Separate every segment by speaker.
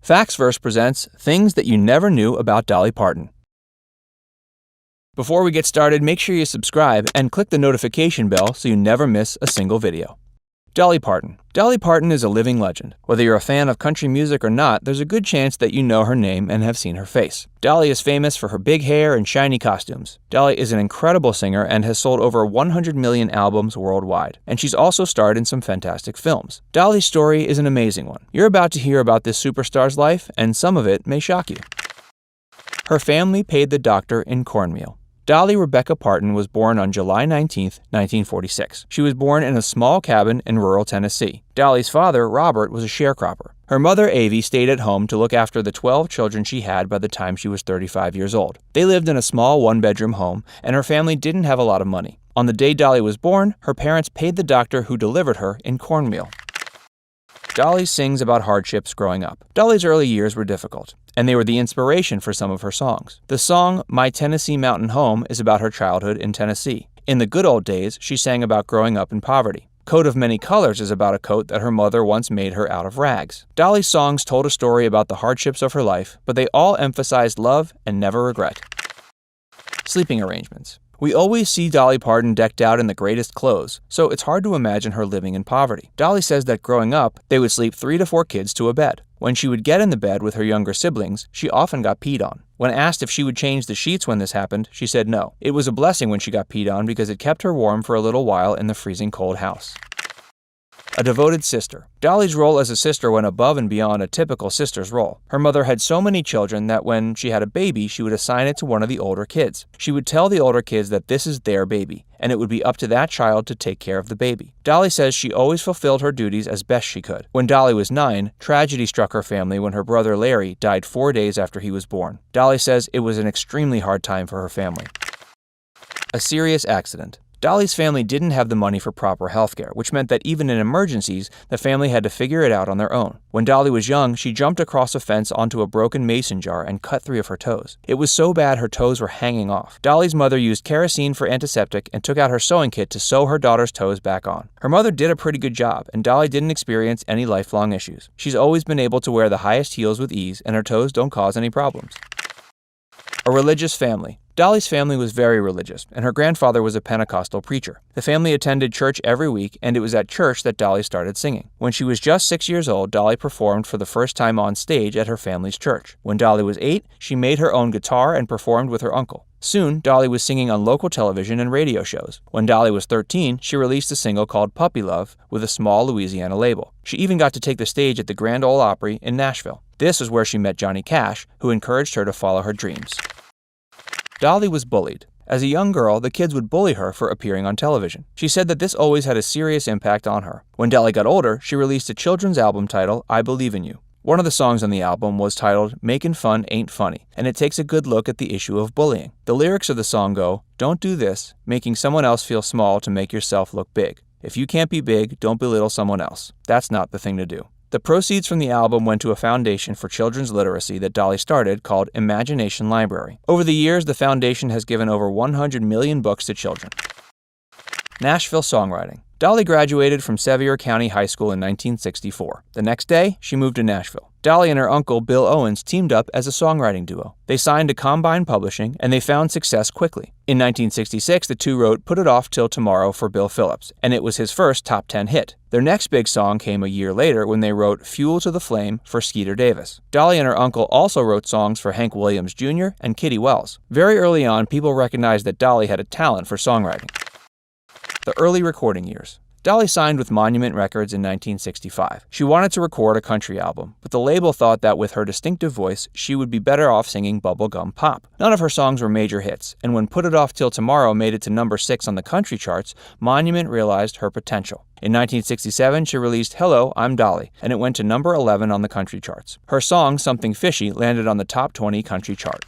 Speaker 1: Factsverse presents Things That You Never Knew About Dolly Parton. Before we get started, make sure you subscribe and click the notification bell so you never miss a single video. Dolly Parton. Dolly Parton is a living legend. Whether you're a fan of country music or not, there's a good chance that you know her name and have seen her face. Dolly is famous for her big hair and shiny costumes. Dolly is an incredible singer and has sold over 100 million albums worldwide. And she's also starred in some fantastic films. Dolly's story is an amazing one. You're about to hear about this superstar's life, and some of it may shock you. Her family paid the doctor in cornmeal. Dolly Rebecca Parton was born on July 19, 1946. She was born in a small cabin in rural Tennessee. Dolly's father, Robert, was a sharecropper. Her mother, Avie, stayed at home to look after the 12 children she had by the time she was 35 years old. They lived in a small one-bedroom home, and her family didn't have a lot of money. On the day Dolly was born, her parents paid the doctor who delivered her in cornmeal. Dolly sings about hardships growing up. Dolly's early years were difficult, and they were the inspiration for some of her songs. The song My Tennessee Mountain Home is about her childhood in Tennessee. In the good old days, she sang about growing up in poverty. Coat of Many Colors is about a coat that her mother once made her out of rags. Dolly's songs told a story about the hardships of her life, but they all emphasized love and never regret. Sleeping arrangements. We always see Dolly Parton decked out in the greatest clothes, so it's hard to imagine her living in poverty. Dolly says that growing up, they would sleep 3 to 4 kids to a bed. When she would get in the bed with her younger siblings, she often got peed on. When asked if she would change the sheets when this happened, she said no. It was a blessing when she got peed on because it kept her warm for a little while in the freezing cold house. A devoted sister. Dolly's role as a sister went above and beyond a typical sister's role. Her mother had so many children that when she had a baby, she would assign it to one of the older kids. She would tell the older kids that this is their baby, and it would be up to that child to take care of the baby. Dolly says she always fulfilled her duties as best she could. When Dolly was 9, tragedy struck her family when her brother Larry died 4 days after he was born. Dolly says it was an extremely hard time for her family. A serious accident. Dolly's family didn't have the money for proper health care, which meant that even in emergencies, the family had to figure it out on their own. When Dolly was young, she jumped across a fence onto a broken mason jar and cut 3 of her toes. It was so bad her toes were hanging off. Dolly's mother used kerosene for antiseptic and took out her sewing kit to sew her daughter's toes back on. Her mother did a pretty good job, and Dolly didn't experience any lifelong issues. She's always been able to wear the highest heels with ease, and her toes don't cause any problems. A religious family. Dolly's family was very religious, and her grandfather was a Pentecostal preacher. The family attended church every week, and it was at church that Dolly started singing. When she was just 6 years old, Dolly performed for the first time on stage at her family's church. When Dolly was 8, she made her own guitar and performed with her uncle. Soon, Dolly was singing on local television and radio shows. When Dolly was 13, she released a single called Puppy Love with a small Louisiana label. She even got to take the stage at the Grand Ole Opry in Nashville. This is where she met Johnny Cash, who encouraged her to follow her dreams. Dolly was bullied. As a young girl, the kids would bully her for appearing on television. She said that this always had a serious impact on her. When Dolly got older, she released a children's album titled I Believe in You. One of the songs on the album was titled Makin' Fun Ain't Funny, and it takes a good look at the issue of bullying. The lyrics of the song go, "Don't do this, making someone else feel small to make yourself look big. If you can't be big, don't belittle someone else. That's not the thing to do." The proceeds from the album went to a foundation for children's literacy that Dolly started called Imagination Library. Over the years, the foundation has given over 100 million books to children. Nashville songwriting. Dolly graduated from Sevier County High School in 1964. The next day, she moved to Nashville. Dolly and her uncle, Bill Owens, teamed up as a songwriting duo. They signed to Combine Publishing, and they found success quickly. In 1966, the two wrote Put It Off Till Tomorrow for Bill Phillips, and it was his first top 10 hit. Their next big song came a year later when they wrote Fuel to the Flame for Skeeter Davis. Dolly and her uncle also wrote songs for Hank Williams Jr. and Kitty Wells. Very early on, people recognized that Dolly had a talent for songwriting. The early recording years. Dolly signed with Monument Records in 1965. She wanted to record a country album, but the label thought that with her distinctive voice, she would be better off singing bubblegum pop. None of her songs were major hits, and when Put It Off Till Tomorrow made it to number 6 on the country charts, Monument realized her potential. In 1967, she released Hello, I'm Dolly, and it went to number 11 on the country charts. Her song, Something Fishy, landed on the top 20 country chart.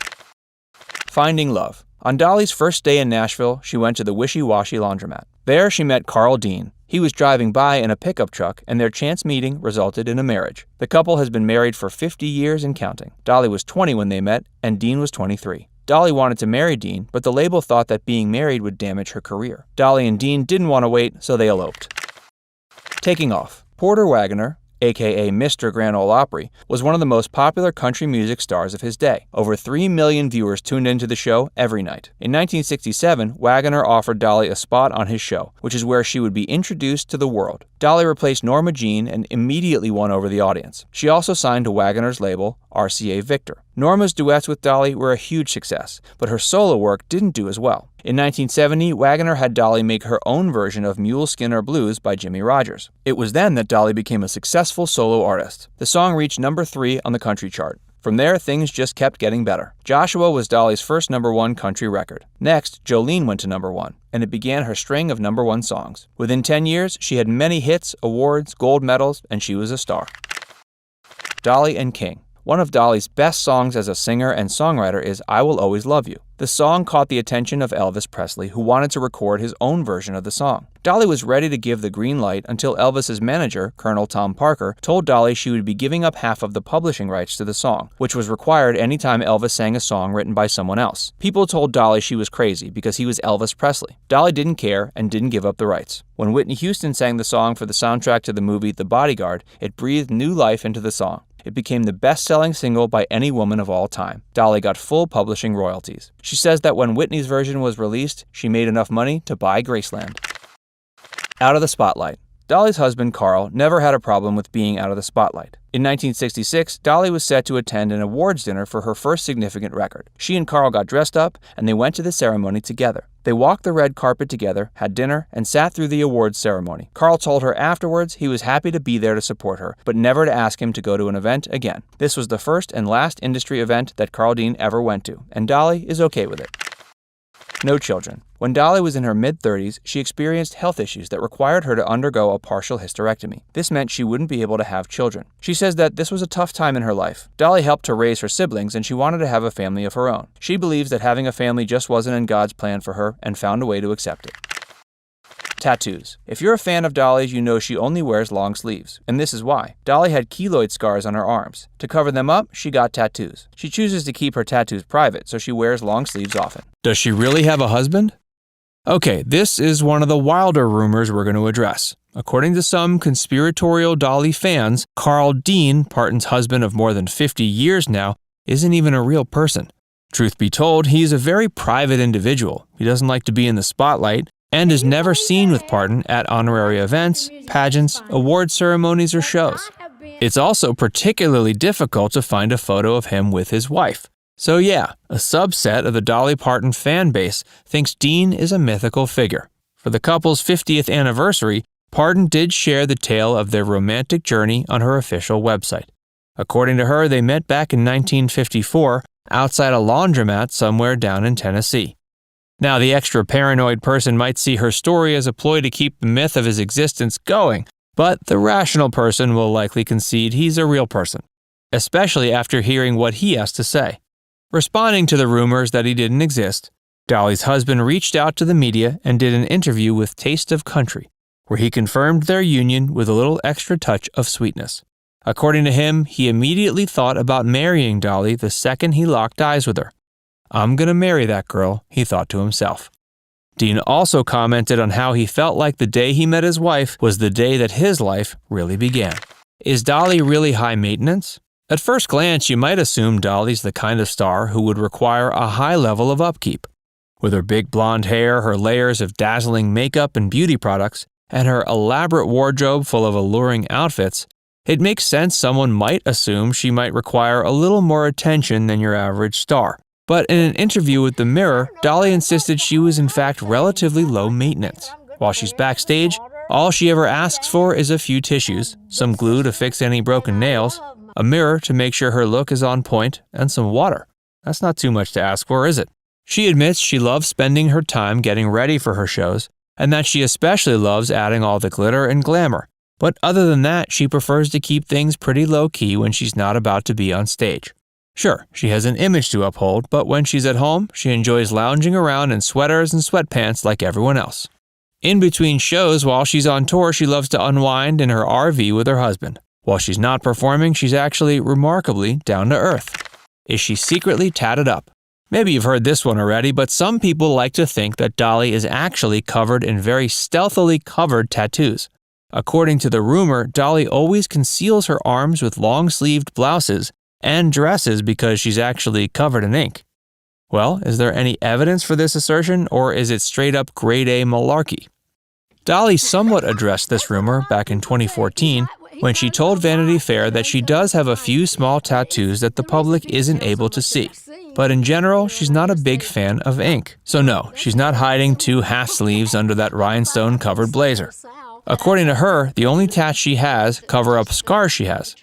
Speaker 1: Finding love. On Dolly's first day in Nashville, she went to the Wishy Washy laundromat. There, she met Carl Dean. He was driving by in a pickup truck, and their chance meeting resulted in a marriage. The couple has been married for 50 years and counting. Dolly was 20 when they met, and Dean was 23. Dolly wanted to marry Dean, but the label thought that being married would damage her career. Dolly and Dean didn't want to wait, so they eloped. Taking off. Porter Wagoner, aka Mr. Grand Ole Opry, was one of the most popular country music stars of his day. Over 3 million viewers tuned into the show every night. In 1967, Wagoner offered Dolly a spot on his show, which is where she would be introduced to the world. Dolly replaced Norma Jean and immediately won over the audience. She also signed to Wagoner's label, RCA Victor. Norma's duets with Dolly were a huge success, but her solo work didn't do as well. In 1970, Wagoner had Dolly make her own version of Mule Skinner Blues by Jimmie Rodgers. It was then that Dolly became a successful solo artist. The song reached number 3 on the country chart. From there, things just kept getting better. Joshua was Dolly's first number 1 country record. Next, Jolene went to number 1, and it began her string of number 1 songs. Within 10 years, she had many hits, awards, gold medals, and she was a star. Dolly and King. One of Dolly's best songs as a singer and songwriter is I Will Always Love You. The song caught the attention of Elvis Presley, who wanted to record his own version of the song. Dolly was ready to give the green light until Elvis's manager, Colonel Tom Parker, told Dolly she would be giving up half of the publishing rights to the song, which was required anytime Elvis sang a song written by someone else. People told Dolly she was crazy because he was Elvis Presley. Dolly didn't care and didn't give up the rights. When Whitney Houston sang the song for the soundtrack to the movie The Bodyguard, it breathed new life into the song. It became the best-selling single by any woman of all time. Dolly got full publishing royalties. She says that when Whitney's version was released, she made enough money to buy Graceland. Out of the spotlight. Dolly's husband, Carl, never had a problem with being out of the spotlight. In 1966, Dolly was set to attend an awards dinner for her first significant record. She and Carl got dressed up, and they went to the ceremony together. They walked the red carpet together, had dinner, and sat through the awards ceremony. Carl told her afterwards he was happy to be there to support her, but never to ask him to go to an event again. This was the first and last industry event that Carl Dean ever went to, and Dolly is okay with it. No children. When Dolly was in her mid-30s, she experienced health issues that required her to undergo a partial hysterectomy. This meant she wouldn't be able to have children. She says that this was a tough time in her life. Dolly helped to raise her siblings, and she wanted to have a family of her own. She believes that having a family just wasn't in God's plan for her and found a way to accept it. Tattoos. If you're a fan of Dolly's, you know she only wears long sleeves. And this is why. Dolly had keloid scars on her arms. To cover them up, she got tattoos. She chooses to keep her tattoos private, so she wears long sleeves often. Does she really have a husband? Okay, this is one of the wilder rumors we're going to address. According to some conspiratorial Dolly fans, Carl Dean, Parton's husband of more than 50 years now, isn't even a real person. Truth be told, he's a very private individual. He doesn't like to be in the spotlight, and is never seen with Parton at honorary events, pageants, award ceremonies, or shows. It's also particularly difficult to find a photo of him with his wife. So yeah, a subset of the Dolly Parton fan base thinks Dean is a mythical figure. For the couple's 50th anniversary, Parton did share the tale of their romantic journey on her official website. According to her, they met back in 1954 outside a laundromat somewhere down in Tennessee. Now, the extra paranoid person might see her story as a ploy to keep the myth of his existence going, but the rational person will likely concede he's a real person, especially after hearing what he has to say. Responding to the rumors that he didn't exist, Dolly's husband reached out to the media and did an interview with Taste of Country, where he confirmed their union with a little extra touch of sweetness. According to him, he immediately thought about marrying Dolly the second he locked eyes with her. I'm gonna marry that girl, he thought to himself. Dean also commented on how he felt like the day he met his wife was the day that his life really began. Is Dolly really high maintenance? At first glance, you might assume Dolly's the kind of star who would require a high level of upkeep. With her big blonde hair, her layers of dazzling makeup and beauty products, and her elaborate wardrobe full of alluring outfits, it makes sense someone might assume she might require a little more attention than your average star. But in an interview with The Mirror, Dolly insisted she was in fact relatively low maintenance. While she's backstage, all she ever asks for is a few tissues, some glue to fix any broken nails, a mirror to make sure her look is on point, and some water. That's not too much to ask for, is it? She admits she loves spending her time getting ready for her shows, and that she especially loves adding all the glitter and glamour. But other than that, she prefers to keep things pretty low-key when she's not about to be on stage. Sure, she has an image to uphold, but when she's at home, she enjoys lounging around in sweaters and sweatpants like everyone else. In between shows, while she's on tour, she loves to unwind in her RV with her husband. While she's not performing, she's actually remarkably down to earth. Is she secretly tatted up? Maybe you've heard this one already, but some people like to think that Dolly is actually covered in very stealthily covered tattoos. According to the rumor, Dolly always conceals her arms with long-sleeved blouses and dresses because she's actually covered in ink. Well, is there any evidence for this assertion, or is it straight-up grade-A malarkey? Dolly somewhat addressed this rumor back in 2014 when she told Vanity Fair that she does have a few small tattoos that the public isn't able to see. But in general, she's not a big fan of ink. So no, she's not hiding 2 half sleeves under that rhinestone-covered blazer. According to her, the only tats she has cover up scars she has.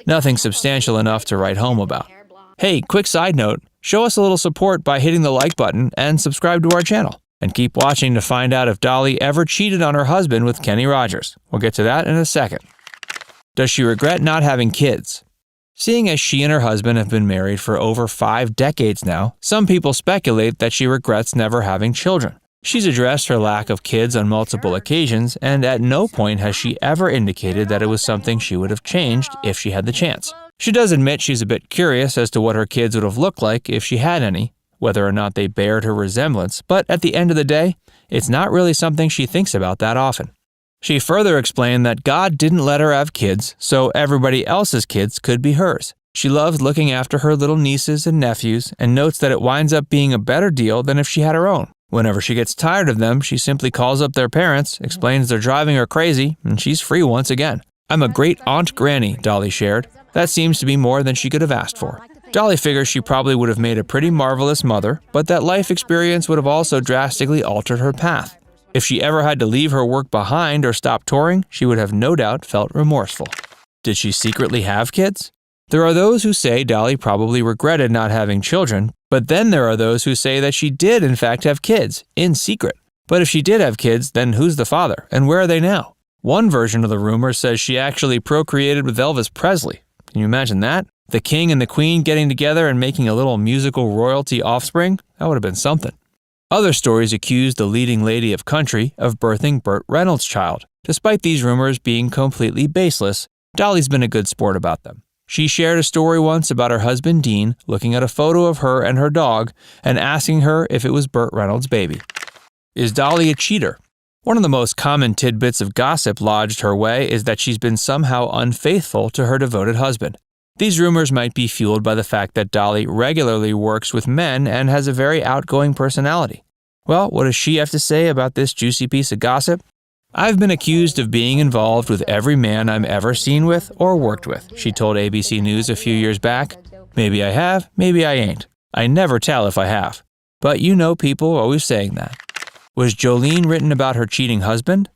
Speaker 1: Nothing substantial enough to write home about. Hey, quick side note, show us a little support by hitting the like button and subscribe to our channel. And keep watching to find out if Dolly ever cheated on her husband with Kenny Rogers. We'll get to that in a second. Does she regret not having kids? Seeing as she and her husband have been married for over 5 decades now, some people speculate that she regrets never having children. She's addressed her lack of kids on multiple occasions, and at no point has she ever indicated that it was something she would have changed if she had the chance. She does admit she's a bit curious as to what her kids would have looked like if she had any, whether or not they bared her resemblance, but at the end of the day, it's not really something she thinks about that often. She further explained that God didn't let her have kids, so everybody else's kids could be hers. She loves looking after her little nieces and nephews, and notes that it winds up being a better deal than if she had her own. Whenever she gets tired of them, she simply calls up their parents, explains they're driving her crazy, and she's free once again. I'm a great Aunt Granny, Dolly shared. That seems to be more than she could have asked for. Dolly figures she probably would have made a pretty marvelous mother, but that life experience would have also drastically altered her path. If she ever had to leave her work behind or stop touring, she would have no doubt felt remorseful. Did she secretly have kids? There are those who say Dolly probably regretted not having children, but then there are those who say that she did in fact have kids, in secret. But if she did have kids, then who's the father, and where are they now? One version of the rumor says she actually procreated with Elvis Presley. Can you imagine that? The king and the queen getting together and making a little musical royalty offspring? That would have been something. Other stories accuse the leading lady of country of birthing Burt Reynolds' child. Despite these rumors being completely baseless, Dolly's been a good sport about them. She shared a story once about her husband Dean looking at a photo of her and her dog and asking her if it was Burt Reynolds' baby. Is Dolly a cheater? One of the most common tidbits of gossip lodged her way is that she's been somehow unfaithful to her devoted husband. These rumors might be fueled by the fact that Dolly regularly works with men and has a very outgoing personality. Well, what does she have to say about this juicy piece of gossip? I've been accused of being involved with every man I'm ever seen with or worked with, she told ABC News a few years back. Maybe I have, maybe I ain't. I never tell if I have. But you know people are always saying that. Was Jolene written about her cheating husband?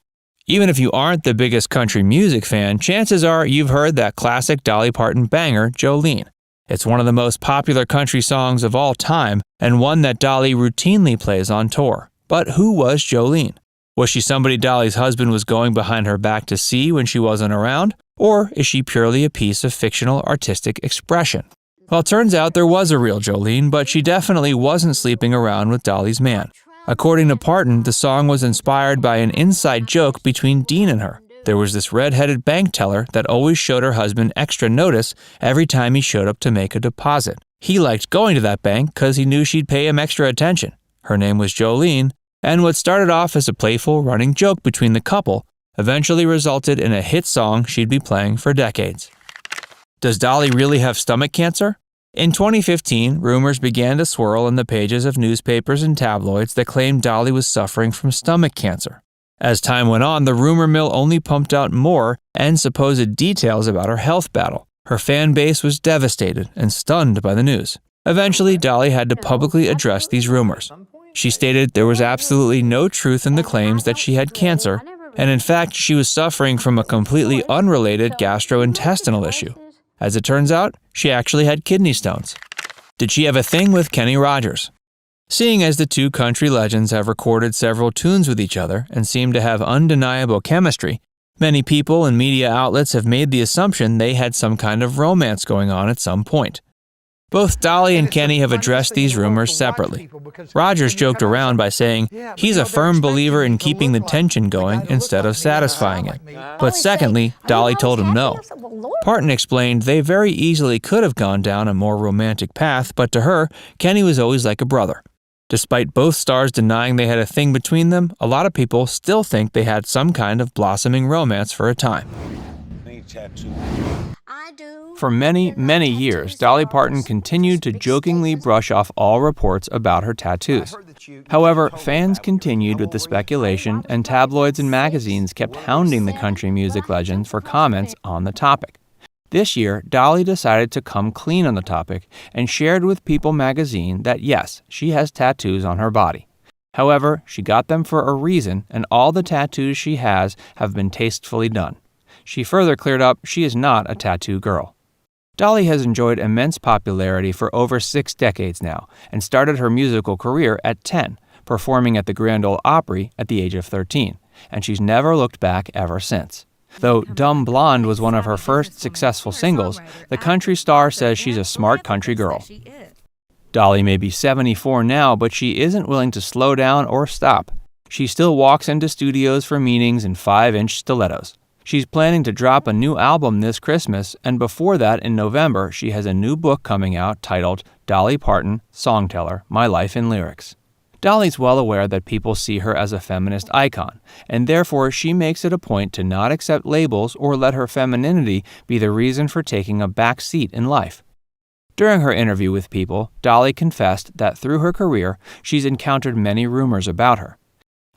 Speaker 1: Even if you aren't the biggest country music fan, chances are you've heard that classic Dolly Parton banger, Jolene. It's one of the most popular country songs of all time, and one that Dolly routinely plays on tour. But who was Jolene? Was she somebody Dolly's husband was going behind her back to see when she wasn't around? Or is she purely a piece of fictional artistic expression? Well, it turns out there was a real Jolene, but she definitely wasn't sleeping around with Dolly's man. According to Parton, the song was inspired by an inside joke between Dean and her. There was this red-headed bank teller that always showed her husband extra notice every time he showed up to make a deposit. He liked going to that bank because he knew she'd pay him extra attention. Her name was Jolene, and what started off as a playful running joke between the couple eventually resulted in a hit song she'd be playing for decades. Does Dolly really have stomach cancer? In 2015, rumors began to swirl in the pages of newspapers and tabloids that claimed Dolly was suffering from stomach cancer. As time went on, the rumor mill only pumped out more and supposed details about her health battle. Her fan base was devastated and stunned by the news. Eventually, Dolly had to publicly address these rumors. She stated there was absolutely no truth in the claims that she had cancer, and in fact, she was suffering from a completely unrelated gastrointestinal issue. As it turns out, she actually had kidney stones. Did she have a thing with Kenny Rogers? Seeing as the two country legends have recorded several tunes with each other and seem to have undeniable chemistry, many people and media outlets have made the assumption they had some kind of romance going on at some point. Both Dolly and Kenny have addressed these rumors separately. Rogers joked around by saying he's a firm believer in keeping the tension going instead of satisfying it. But secondly, Dolly told him no. Parton explained they very easily could have gone down a more romantic path, but to her, Kenny was always like a brother. Despite both stars denying they had a thing between them, a lot of people still think they had some kind of blossoming romance for a time. For many, many years, Dolly Parton continued to jokingly brush off all reports about her tattoos. However, fans continued with the speculation, and tabloids and magazines kept hounding the country music legend for comments on the topic. This year, Dolly decided to come clean on the topic and shared with People magazine that yes, she has tattoos on her body. However, she got them for a reason, and all the tattoos she has have been tastefully done. She further cleared up she is not a tattoo girl. Dolly has enjoyed immense popularity for over 6 decades now and started her musical career at 10, performing at the Grand Ole Opry at the age of 13, and she's never looked back ever since. Though Dumb Blonde was one of her first successful singles, the country star says she's a smart country girl. Dolly may be 74 now, but she isn't willing to slow down or stop. She still walks into studios for meetings in 5-inch stilettos. She's planning to drop a new album this Christmas, and before that, in November, she has a new book coming out titled Dolly Parton, Songteller, My Life in Lyrics. Dolly's well aware that people see her as a feminist icon, and therefore she makes it a point to not accept labels or let her femininity be the reason for taking a back seat in life. During her interview with People, Dolly confessed that through her career, she's encountered many rumors about her.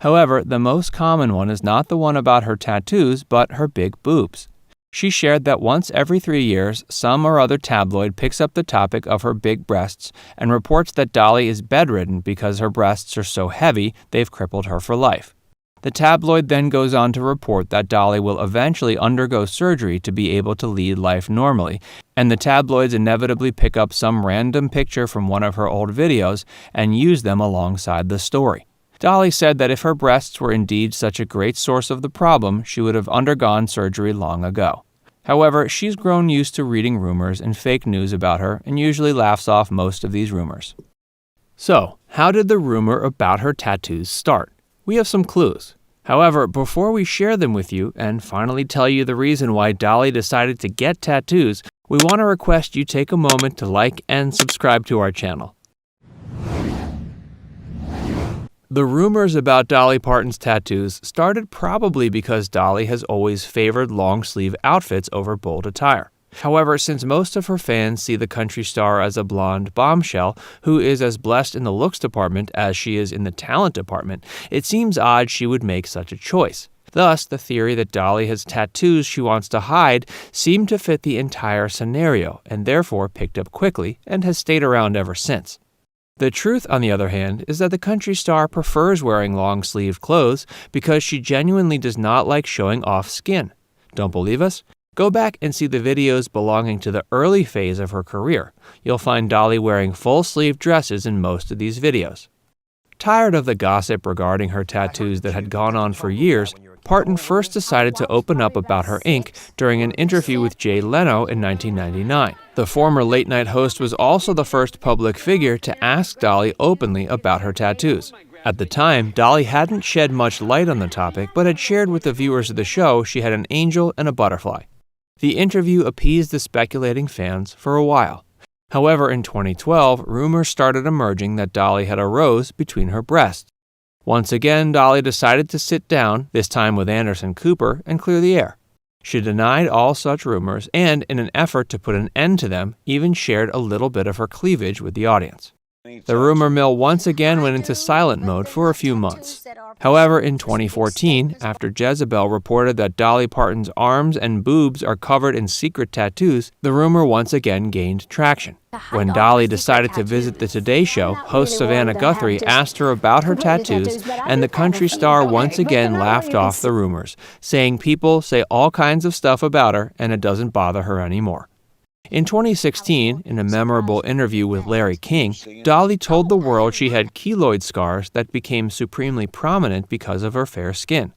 Speaker 1: However, the most common one is not the one about her tattoos, but her big boobs. She shared that once every 3 years, some or other tabloid picks up the topic of her big breasts and reports that Dolly is bedridden because her breasts are so heavy they've crippled her for life. The tabloid then goes on to report that Dolly will eventually undergo surgery to be able to lead life normally, and the tabloids inevitably pick up some random picture from one of her old videos and use them alongside the story. Dolly said that if her breasts were indeed such a great source of the problem, she would have undergone surgery long ago. However, she's grown used to reading rumors and fake news about her and usually laughs off most of these rumors. So, how did the rumor about her tattoos start? We have some clues. However, before we share them with you and finally tell you the reason why Dolly decided to get tattoos, we want to request you take a moment to like and subscribe to our channel. The rumors about Dolly Parton's tattoos started probably because Dolly has always favored long-sleeve outfits over bold attire. However, since most of her fans see the country star as a blonde bombshell who is as blessed in the looks department as she is in the talent department, it seems odd she would make such a choice. Thus, the theory that Dolly has tattoos she wants to hide seemed to fit the entire scenario and therefore picked up quickly and has stayed around ever since. The truth, on the other hand, is that the country star prefers wearing long-sleeved clothes because she genuinely does not like showing off skin. Don't believe us? Go back and see the videos belonging to the early phase of her career. You'll find Dolly wearing full-sleeve dresses in most of these videos. Tired of the gossip regarding her tattoos that had gone on for years, Parton first decided to open up about her ink during an interview with Jay Leno in 1999. The former late-night host was also the first public figure to ask Dolly openly about her tattoos. At the time, Dolly hadn't shed much light on the topic, but had shared with the viewers of the show she had an angel and a butterfly. The interview appeased the speculating fans for a while. However, in 2012, rumors started emerging that Dolly had a rose between her breasts. Once again, Dolly decided to sit down, this time with Anderson Cooper, and clear the air. She denied all such rumors and, in an effort to put an end to them, even shared a little bit of her cleavage with the audience. The rumor mill once again went into silent mode for a few months. However, in 2014, after Jezebel reported that Dolly Parton's arms and boobs are covered in secret tattoos, the rumor once again gained traction. When Dolly decided to visit the Today Show, host Savannah Guthrie asked her about her tattoos, and the country star once again laughed off the rumors, saying people say all kinds of stuff about her and it doesn't bother her anymore. In 2016, in a memorable interview with Larry King, Dolly told the world she had keloid scars that became supremely prominent because of her fair skin.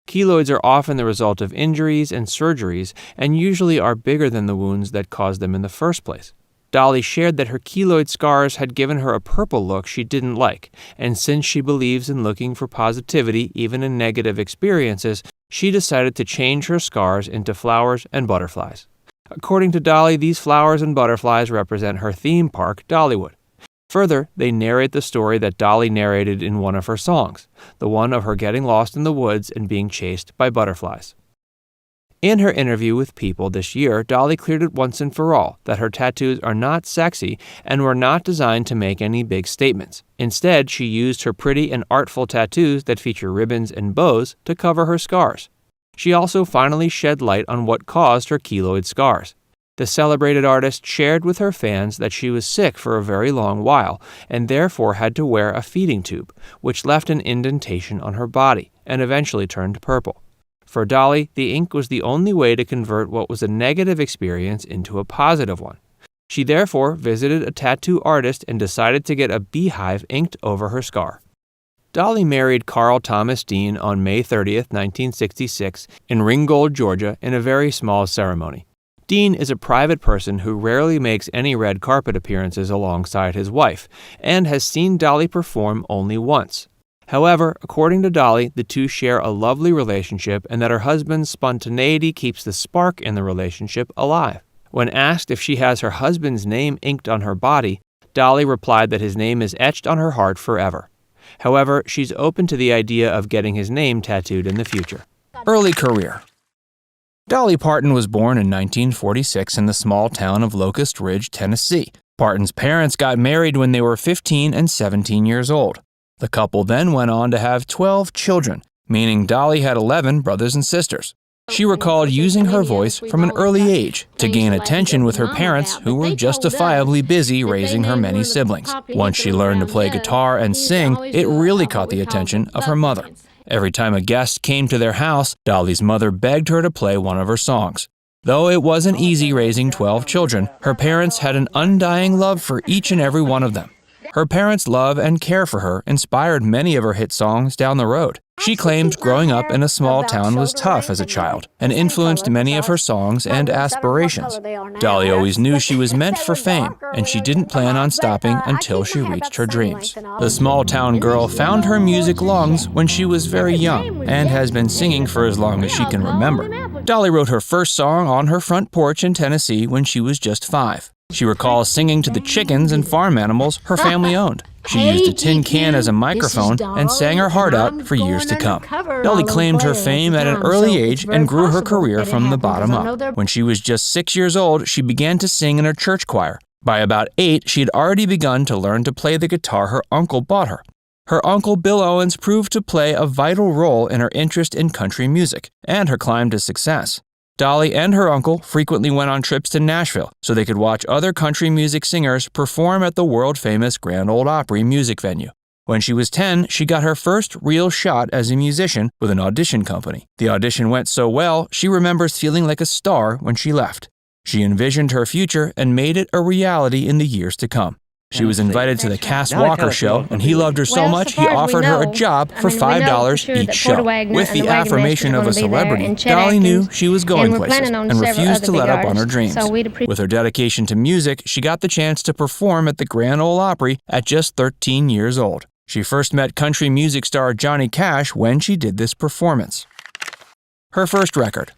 Speaker 1: Keloids are often the result of injuries and surgeries and usually are bigger than the wounds that caused them in the first place. Dolly shared that her keloid scars had given her a purple look she didn't like, and since she believes in looking for positivity even in negative experiences, she decided to change her scars into flowers and butterflies. According to Dolly, these flowers and butterflies represent her theme park, Dollywood. Further, they narrate the story that Dolly narrated in one of her songs, the one of her getting lost in the woods and being chased by butterflies. In her interview with People this year, Dolly cleared it once and for all that her tattoos are not sexy and were not designed to make any big statements. Instead, she used her pretty and artful tattoos that feature ribbons and bows to cover her scars. She also finally shed light on what caused her keloid scars. The celebrated artist shared with her fans that she was sick for a very long while and therefore had to wear a feeding tube, which left an indentation on her body and eventually turned purple. For Dolly, the ink was the only way to convert what was a negative experience into a positive one. She therefore visited a tattoo artist and decided to get a beehive inked over her scar. Dolly married Carl Thomas Dean on May 30, 1966, in Ringgold, Georgia, in a very small ceremony. Dean is a private person who rarely makes any red carpet appearances alongside his wife, and has seen Dolly perform only once. However, according to Dolly, the two share a lovely relationship and that her husband's spontaneity keeps the spark in the relationship alive. When asked if she has her husband's name inked on her body, Dolly replied that his name is etched on her heart forever. However, she's open to the idea of getting his name tattooed in the future. Early career. Dolly Parton was born in 1946 in the small town of Locust Ridge, Tennessee. Parton's parents got married when they were 15 and 17 years old. The couple then went on to have 12 children, meaning Dolly had 11 brothers and sisters. She recalled using her voice from an early age to gain attention with her parents, who were justifiably busy raising her many siblings. Once she learned to play guitar and sing, it really caught the attention of her mother. Every time a guest came to their house, Dolly's mother begged her to play one of her songs. Though it wasn't easy raising 12 children, her parents had an undying love for each and every one of them. Her parents' love and care for her inspired many of her hit songs down the road. She claimed growing up in a small town was tough as a child and influenced many of her songs and aspirations. Dolly always knew she was meant for fame, and she didn't plan on stopping until she reached her dreams. The small town girl found her music lungs when she was very young and has been singing for as long as she can remember. Dolly wrote her first song on her front porch in Tennessee when she was just 5. She recalls singing to the chickens and farm animals her family owned. She used a tin can as a microphone and sang her heart out for years to come. Dolly claimed her fame at an early age and grew her career from the bottom up. When she was just 6 years old, she began to sing in her church choir. By about 8, she had already begun to learn to play the guitar her uncle bought her. Her uncle Bill Owens proved to play a vital role in her interest in country music and her climb to success. Dolly and her uncle frequently went on trips to Nashville so they could watch other country music singers perform at the world-famous Grand Ole Opry music venue. When she was 10, she got her first real shot as a musician with an audition company. The audition went so well, she remembers feeling like a star when she left. She envisioned her future and made it a reality in the years to come. She was invited to the Cass Walker show, and he loved her so much he offered her a job for $5 each show. With the affirmation of a celebrity, Dolly knew she was going places and refused to let up on her dreams. With her dedication to music, she got the chance to perform at the Grand Ole Opry at just 13 years old. She first met country music star Johnny Cash when she did this performance. Her first record.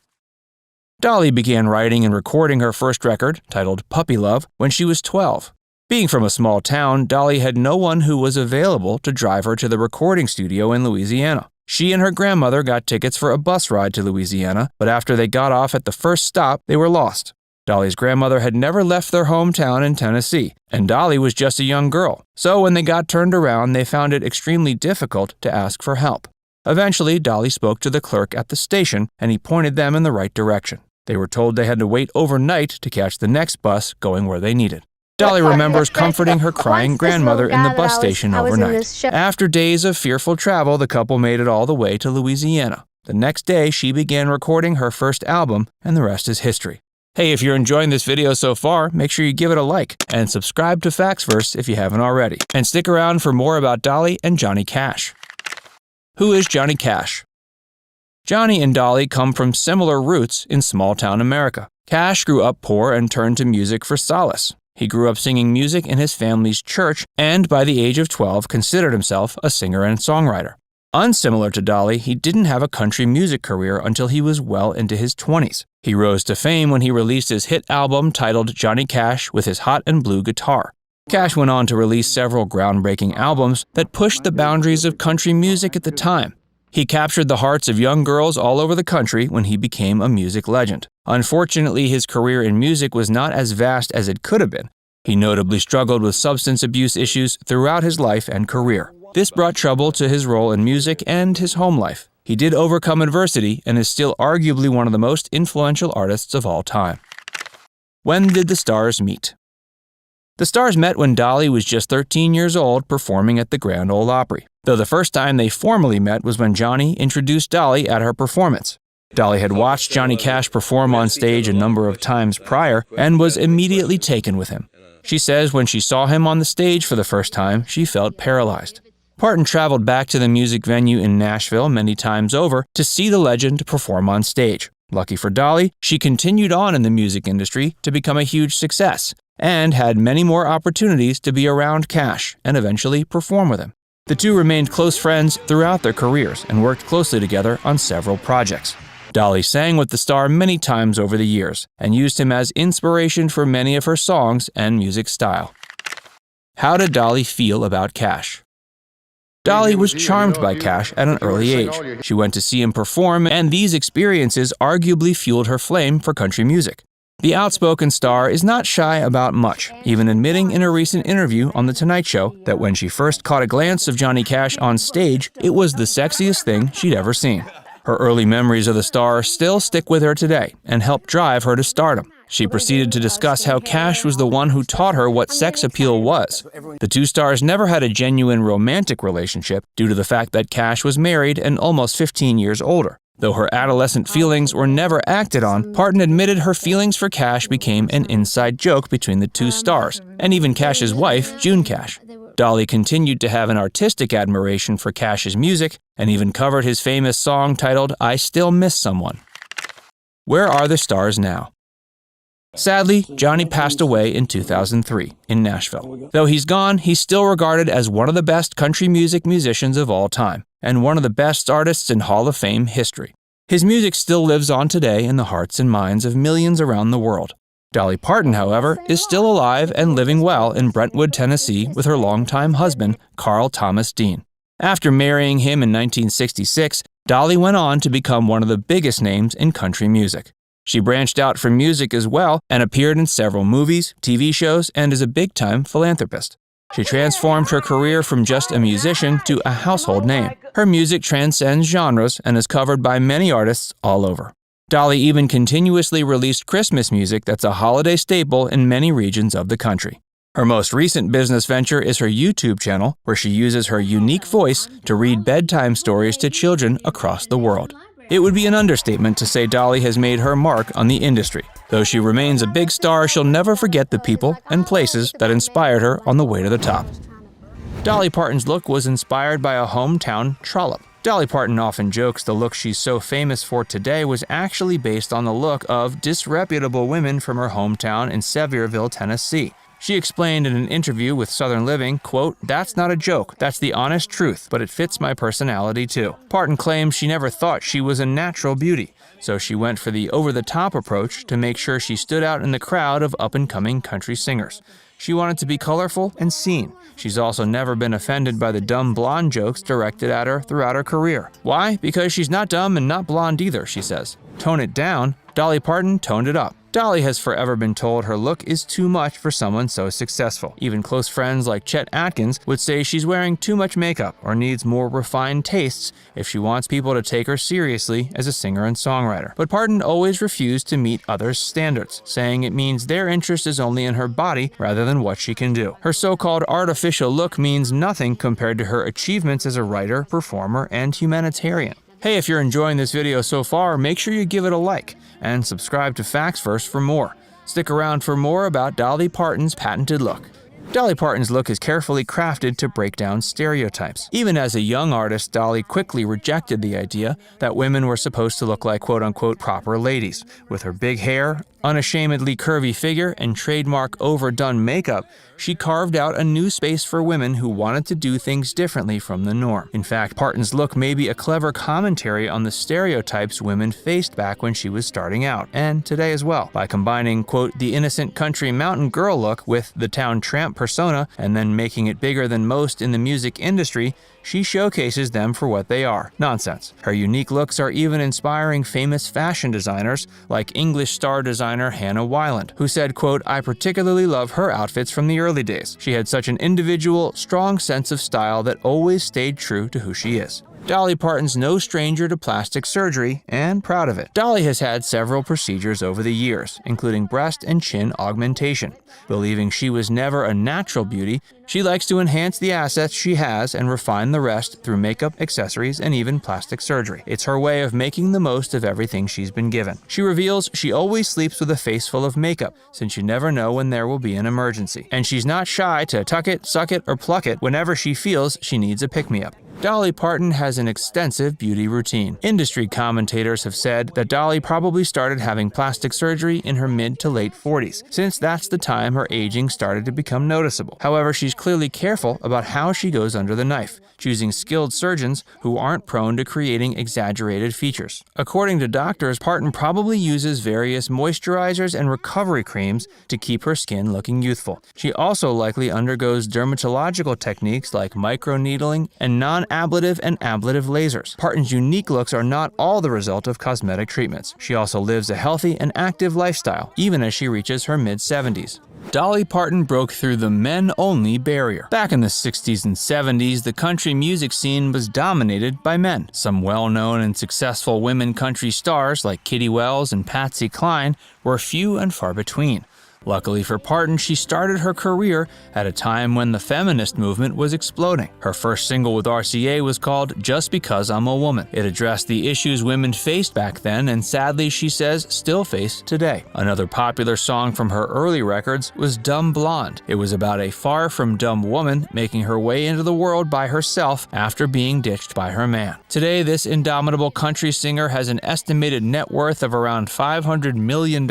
Speaker 1: Dolly began writing and recording her first record, titled Puppy Love, when she was 12. Being from a small town, Dolly had no one who was available to drive her to the recording studio in Louisiana. She and her grandmother got tickets for a bus ride to Louisiana, but after they got off at the first stop, they were lost. Dolly's grandmother had never left their hometown in Tennessee, and Dolly was just a young girl. So when they got turned around, they found it extremely difficult to ask for help. Eventually, Dolly spoke to the clerk at the station, and he pointed them in the right direction. They were told they had to wait overnight to catch the next bus going where they needed. Dolly remembers comforting her crying grandmother in the bus station overnight. After days of fearful travel, the couple made it all the way to Louisiana. The next day, she began recording her first album, and the rest is history. Hey, if you're enjoying this video so far, make sure you give it a like and subscribe to Factsverse if you haven't already. And stick around for more about Dolly and Johnny Cash. Who is Johnny Cash? Johnny and Dolly come from similar roots in small-town America. Cash grew up poor and turned to music for solace. He grew up singing music in his family's church and by the age of 12 considered himself a singer and songwriter. Unsimilar to Dolly, he didn't have a country music career until he was well into his 20s. He rose to fame when he released his hit album titled Johnny Cash with his hot and blue guitar. Cash went on to release several groundbreaking albums that pushed the boundaries of country music at the time. He captured the hearts of young girls all over the country when he became a music legend. Unfortunately, his career in music was not as vast as it could have been. He notably struggled with substance abuse issues throughout his life and career. This brought trouble to his role in music and his home life. He did overcome adversity and is still arguably one of the most influential artists of all time. When did the stars meet? The stars met when Dolly was just 13 years old performing at the Grand Ole Opry, though the first time they formally met was when Johnny introduced Dolly at her performance. Dolly had watched Johnny Cash perform on stage a number of times prior and was immediately taken with him. She says when she saw him on the stage for the first time, she felt paralyzed. Parton traveled back to the music venue in Nashville many times over to see the legend perform on stage. Lucky for Dolly, she continued on in the music industry to become a huge success and had many more opportunities to be around Cash and eventually perform with him. The two remained close friends throughout their careers and worked closely together on several projects. Dolly sang with the star many times over the years and used him as inspiration for many of her songs and music style. How did Dolly feel about Cash? Dolly was charmed by Cash at an early age. She went to see him perform, and these experiences arguably fueled her flame for country music. The outspoken star is not shy about much, even admitting in a recent interview on The Tonight Show that when she first caught a glance of Johnny Cash on stage, it was the sexiest thing she'd ever seen. Her early memories of the star still stick with her today and help drive her to stardom. She proceeded to discuss how Cash was the one who taught her what sex appeal was. The two stars never had a genuine romantic relationship due to the fact that Cash was married and almost 15 years older. Though her adolescent feelings were never acted on, Parton admitted her feelings for Cash became an inside joke between the two stars, and even Cash's wife, June Cash. Dolly continued to have an artistic admiration for Cash's music and even covered his famous song titled "I Still Miss Someone." Where are the stars now? Sadly, Johnny passed away in 2003 in Nashville. Though he's gone, he's still regarded as one of the best country music musicians of all time and one of the best artists in Hall of Fame history. His music still lives on today in the hearts and minds of millions around the world. Dolly Parton, however, is still alive and living well in Brentwood, Tennessee with her longtime husband, Carl Thomas Dean. After marrying him in 1966, Dolly went on to become one of the biggest names in country music. She branched out from music as well and appeared in several movies, TV shows, and is a big-time philanthropist. She transformed her career from just a musician to a household name. Her music transcends genres and is covered by many artists all over. Dolly even continuously released Christmas music that's a holiday staple in many regions of the country. Her most recent business venture is her YouTube channel, where she uses her unique voice to read bedtime stories to children across the world. It would be an understatement to say Dolly has made her mark on the industry. Though she remains a big star, she'll never forget the people and places that inspired her on the way to the top. Dolly Parton's look was inspired by a hometown trollop. Dolly Parton often jokes the look she's so famous for today was actually based on the look of disreputable women from her hometown in Sevierville, Tennessee. She explained in an interview with Southern Living, quote, "That's not a joke, that's the honest truth, but it fits my personality too." Parton claims she never thought she was a natural beauty, so she went for the over-the-top approach to make sure she stood out in the crowd of up-and-coming country singers. She wanted to be colorful and seen. She's also never been offended by the dumb blonde jokes directed at her throughout her career. Why? Because she's not dumb and not blonde either, she says. Tone it down. Dolly Parton toned it up. Dolly has forever been told her look is too much for someone so successful. Even close friends like Chet Atkins would say she's wearing too much makeup or needs more refined tastes if she wants people to take her seriously as a singer and songwriter. But Parton always refused to meet others' standards, saying it means their interest is only in her body rather than what she can do. Her so-called artificial look means nothing compared to her achievements as a writer, performer, and humanitarian. Hey, if you're enjoying this video so far, make sure you give it a like and subscribe to Facts First for more. Stick around for more about Dolly Parton's patented look. Dolly Parton's look is carefully crafted to break down stereotypes. Even as a young artist, Dolly quickly rejected the idea that women were supposed to look like quote-unquote proper ladies, with her big hair, unashamedly curvy figure and trademark overdone makeup, she carved out a new space for women who wanted to do things differently from the norm. In fact, Parton's look may be a clever commentary on the stereotypes women faced back when she was starting out, and today as well. By combining, quote, the innocent country mountain girl look with the town tramp persona, and then making it bigger than most in the music industry, she showcases them for what they are: nonsense. Her unique looks are even inspiring famous fashion designers like English star designer Hannah Wyland, who said, quote, I particularly love her outfits from the early days. She had such an individual, strong sense of style that always stayed true to who she is. Dolly Parton's no stranger to plastic surgery, and proud of it. Dolly has had several procedures over the years, including breast and chin augmentation. Believing she was never a natural beauty, she likes to enhance the assets she has and refine the rest through makeup, accessories, and even plastic surgery. It's her way of making the most of everything she's been given. She reveals she always sleeps with a face full of makeup, since you never know when there will be an emergency. And she's not shy to tuck it, suck it, or pluck it whenever she feels she needs a pick-me-up. Dolly Parton has an extensive beauty routine. Industry commentators have said that Dolly probably started having plastic surgery in her mid to late 40s, since that's the time her aging started to become noticeable. However, she's clearly careful about how she goes under the knife, choosing skilled surgeons who aren't prone to creating exaggerated features. According to doctors, Parton probably uses various moisturizers and recovery creams to keep her skin looking youthful. She also likely undergoes dermatological techniques like microneedling and non-ablative and ablative lasers. Parton's unique looks are not all the result of cosmetic treatments. She also lives a healthy and active lifestyle, even as she reaches her mid-70s. Dolly Parton broke through the men-only barrier. Back in the 60s and 70s, the country music scene was dominated by men. Some well-known and successful women country stars like Kitty Wells and Patsy Cline were few and far between. Luckily for Parton, she started her career at a time when the feminist movement was exploding. Her first single with RCA was called Just Because I'm a Woman. It addressed the issues women faced back then and sadly, she says, still face today. Another popular song from her early records was Dumb Blonde. It was about a far from dumb woman making her way into the world by herself after being ditched by her man. Today, this indomitable country singer has an estimated net worth of around $500 million.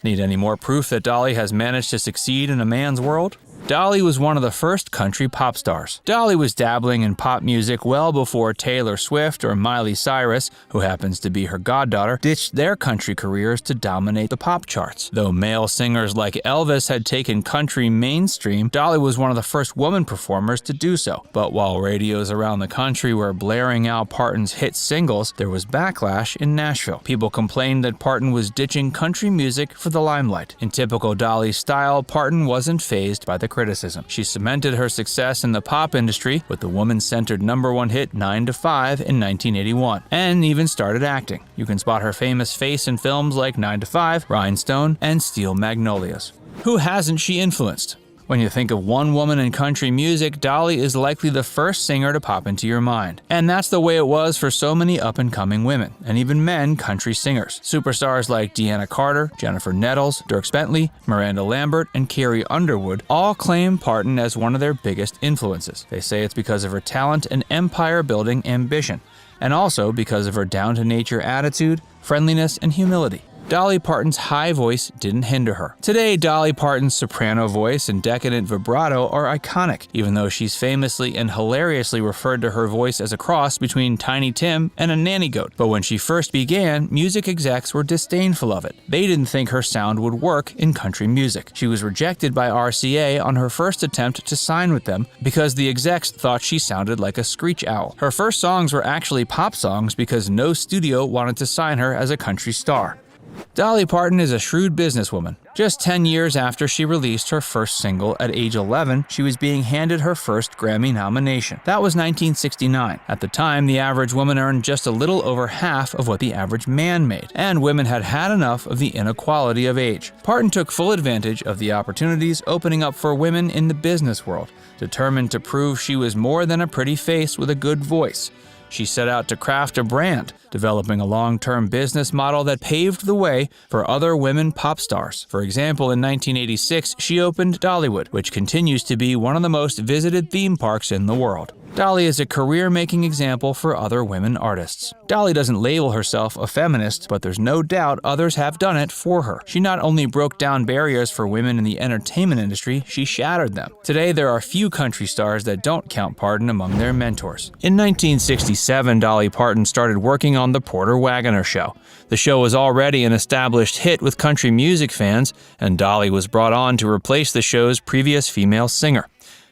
Speaker 1: Need any more proof that Dolly has managed to succeed in a man's world? Dolly was one of the first country pop stars. Dolly was dabbling in pop music well before Taylor Swift or Miley Cyrus, who happens to be her goddaughter, ditched their country careers to dominate the pop charts. Though male singers like Elvis had taken country mainstream, Dolly was one of the first woman performers to do so. But while radios around the country were blaring out Parton's hit singles, there was backlash in Nashville. People complained that Parton was ditching country music for the limelight. In typical Dolly style, Parton wasn't fazed by the criticism. She cemented her success in the pop industry with the woman-centered #1 hit 9 to 5 in 1981, and even started acting. You can spot her famous face in films like 9 to 5, Rhinestone, and Steel Magnolias. Who hasn't she influenced? When you think of one woman in country music, Dolly is likely the first singer to pop into your mind. And that's the way it was for so many up-and-coming women, and even men country singers. Superstars like Deanna Carter, Jennifer Nettles, Dierks Bentley, Miranda Lambert, and Carrie Underwood all claim Parton as one of their biggest influences. They say it's because of her talent and empire-building ambition, and also because of her down-to-nature attitude, friendliness, and humility. Dolly Parton's high voice didn't hinder her. Today, Dolly Parton's soprano voice and decadent vibrato are iconic, even though she's famously and hilariously referred to her voice as a cross between Tiny Tim and a nanny goat. But when she first began, music execs were disdainful of it. They didn't think her sound would work in country music. She was rejected by RCA on her first attempt to sign with them because the execs thought she sounded like a screech owl. Her first songs were actually pop songs because no studio wanted to sign her as a country star. Dolly Parton is a shrewd businesswoman. Just 10 years after she released her first single, at age 11, she was being handed her first Grammy nomination. That was 1969. At the time, the average woman earned just a little over half of what the average man made, and women had had enough of the inequality of age. Parton took full advantage of the opportunities opening up for women in the business world, determined to prove she was more than a pretty face with a good voice. She set out to craft a brand, developing a long-term business model that paved the way for other women pop stars. For example, in 1986, she opened Dollywood, which continues to be one of the most visited theme parks in the world. Dolly is a career-making example for other women artists. Dolly doesn't label herself a feminist, but there's no doubt others have done it for her. She not only broke down barriers for women in the entertainment industry, she shattered them. Today, there are few country stars that don't count Parton among their mentors. In 1967, Dolly Parton started working on The Porter Wagoner Show. The show was already an established hit with country music fans, and Dolly was brought on to replace the show's previous female singer.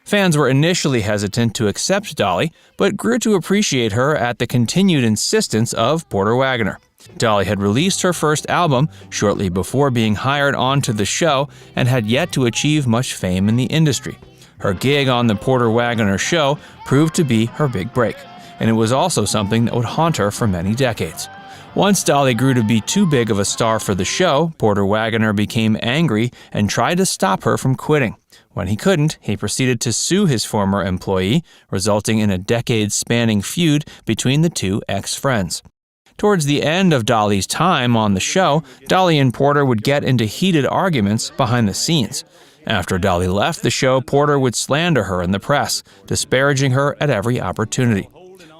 Speaker 1: Fans were initially hesitant to accept Dolly, but grew to appreciate her at the continued insistence of Porter Wagoner. Dolly had released her first album shortly before being hired onto the show and had yet to achieve much fame in the industry. Her gig on the Porter Wagoner Show proved to be her big break, and it was also something that would haunt her for many decades. Once Dolly grew to be too big of a star for the show, Porter Wagoner became angry and tried to stop her from quitting. When he couldn't, he proceeded to sue his former employee, resulting in a decade-spanning feud between the two ex-friends. Towards the end of Dolly's time on the show, Dolly and Porter would get into heated arguments behind the scenes. After Dolly left the show, Porter would slander her in the press, disparaging her at every opportunity.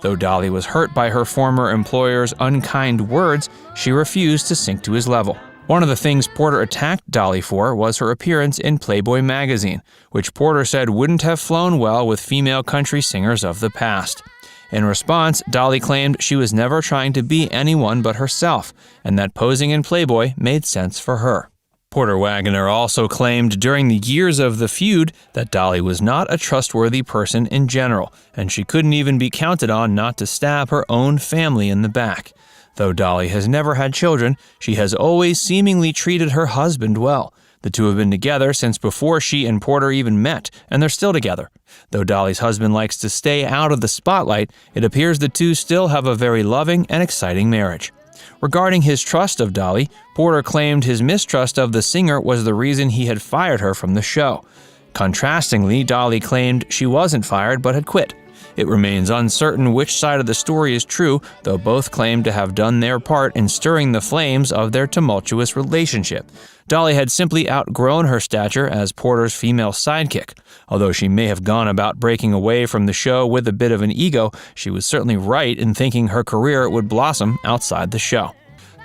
Speaker 1: Though Dolly was hurt by her former employer's unkind words, she refused to sink to his level. One of the things Porter attacked Dolly for was her appearance in Playboy magazine, which Porter said wouldn't have flown well with female country singers of the past. In response, Dolly claimed she was never trying to be anyone but herself, and that posing in Playboy made sense for her. Porter Wagoner also claimed during the years of the feud that Dolly was not a trustworthy person in general, and she couldn't even be counted on not to stab her own family in the back. Though Dolly has never had children, she has always seemingly treated her husband well. The two have been together since before she and Porter even met, and they're still together. Though Dolly's husband likes to stay out of the spotlight, it appears the two still have a very loving and exciting marriage. Regarding his trust of Dolly, Porter claimed his mistrust of the singer was the reason he had fired her from the show. Contrastingly, Dolly claimed she wasn't fired but had quit. It remains uncertain which side of the story is true, though both claim to have done their part in stirring the flames of their tumultuous relationship. Dolly had simply outgrown her stature as Porter's female sidekick. Although she may have gone about breaking away from the show with a bit of an ego, she was certainly right in thinking her career would blossom outside the show.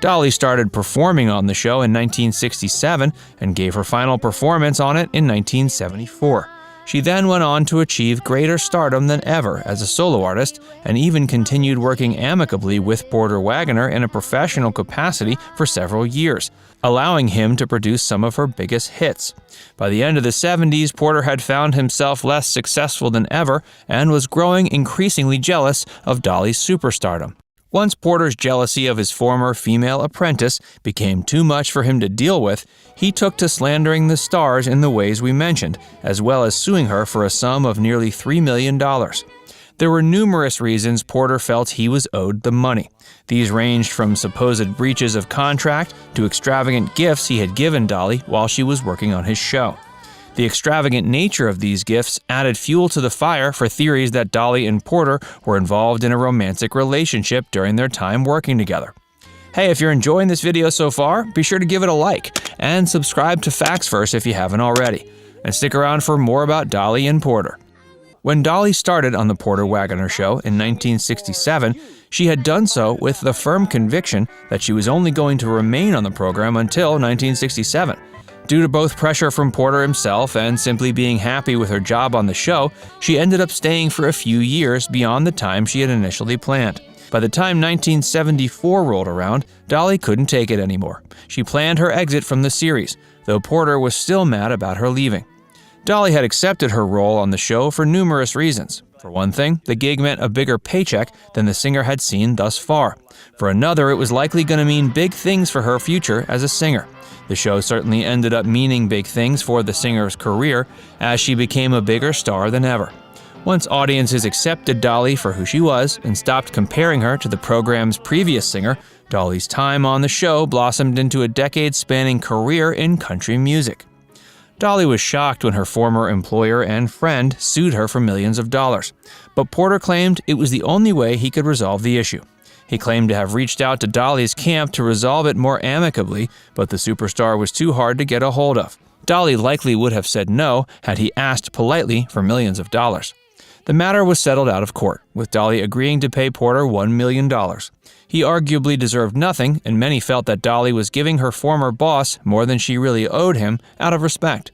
Speaker 1: Dolly started performing on the show in 1967 and gave her final performance on it in 1974. She then went on to achieve greater stardom than ever as a solo artist and even continued working amicably with Porter Wagoner in a professional capacity for several years, allowing him to produce some of her biggest hits. By the end of the 70s, Porter had found himself less successful than ever and was growing increasingly jealous of Dolly's superstardom. Once Porter's jealousy of his former female apprentice became too much for him to deal with, he took to slandering the stars in the ways we mentioned, as well as suing her for a sum of nearly $3 million. There were numerous reasons Porter felt he was owed the money. These ranged from supposed breaches of contract to extravagant gifts he had given Dolly while she was working on his show. The extravagant nature of these gifts added fuel to the fire for theories that Dolly and Porter were involved in a romantic relationship during their time working together. Hey, if you're enjoying this video so far, be sure to give it a like and subscribe to Facts First if you haven't already. And stick around for more about Dolly and Porter. When Dolly started on the Porter Wagoner Show in 1967, she had done so with the firm conviction that she was only going to remain on the program until 1967. Due to both pressure from Porter himself and simply being happy with her job on the show, she ended up staying for a few years beyond the time she had initially planned. By the time 1974 rolled around, Dolly couldn't take it anymore. She planned her exit from the series, though Porter was still mad about her leaving. Dolly had accepted her role on the show for numerous reasons. For one thing, the gig meant a bigger paycheck than the singer had seen thus far. For another, it was likely going to mean big things for her future as a singer. The show certainly ended up meaning big things for the singer's career, as she became a bigger star than ever. Once audiences accepted Dolly for who she was and stopped comparing her to the program's previous singer, Dolly's time on the show blossomed into a decade-spanning career in country music. Dolly was shocked when her former employer and friend sued her for millions of dollars, but Porter claimed it was the only way he could resolve the issue. He claimed to have reached out to Dolly's camp to resolve it more amicably, but the superstar was too hard to get a hold of. Dolly likely would have said no had he asked politely for millions of dollars. The matter was settled out of court, with Dolly agreeing to pay Porter $1 million. He arguably deserved nothing, and many felt that Dolly was giving her former boss more than she really owed him out of respect.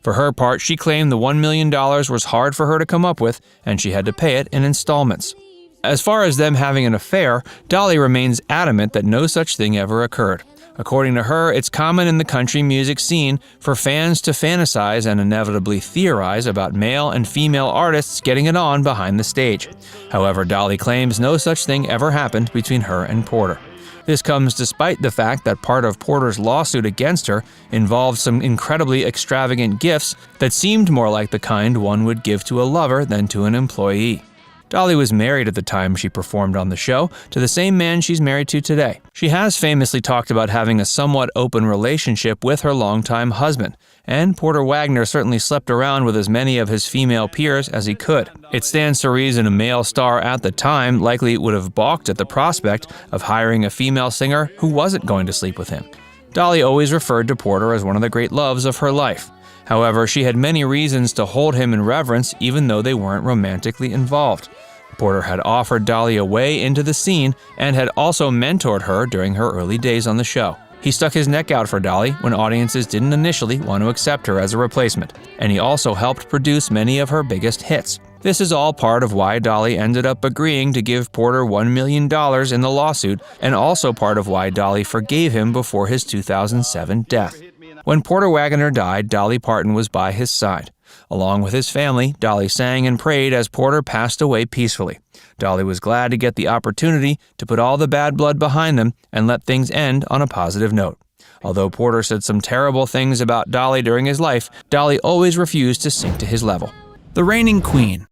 Speaker 1: For her part, she claimed the $1 million was hard for her to come up with, and she had to pay it in installments. As far as them having an affair, Dolly remains adamant that no such thing ever occurred. According to her, it's common in the country music scene for fans to fantasize and inevitably theorize about male and female artists getting it on behind the stage. However, Dolly claims no such thing ever happened between her and Porter. This comes despite the fact that part of Porter's lawsuit against her involved some incredibly extravagant gifts that seemed more like the kind one would give to a lover than to an employee. Dolly was married at the time she performed on the show to the same man she's married to today. She has famously talked about having a somewhat open relationship with her longtime husband, and Porter Wagoner certainly slept around with as many of his female peers as he could. It stands to reason a male star at the time likely would have balked at the prospect of hiring a female singer who wasn't going to sleep with him. Dolly always referred to Porter as one of the great loves of her life. However, she had many reasons to hold him in reverence even though they weren't romantically involved. Porter had offered Dolly a way into the scene and had also mentored her during her early days on the show. He stuck his neck out for Dolly when audiences didn't initially want to accept her as a replacement, and he also helped produce many of her biggest hits. This is all part of why Dolly ended up agreeing to give Porter $1 million in the lawsuit, and also part of why Dolly forgave him before his 2007 death. When Porter Wagoner died, Dolly Parton was by his side. Along with his family, Dolly sang and prayed as Porter passed away peacefully. Dolly was glad to get the opportunity to put all the bad blood behind them and let things end on a positive note. Although Porter said some terrible things about Dolly during his life, Dolly always refused to sink to his level. The reigning queen.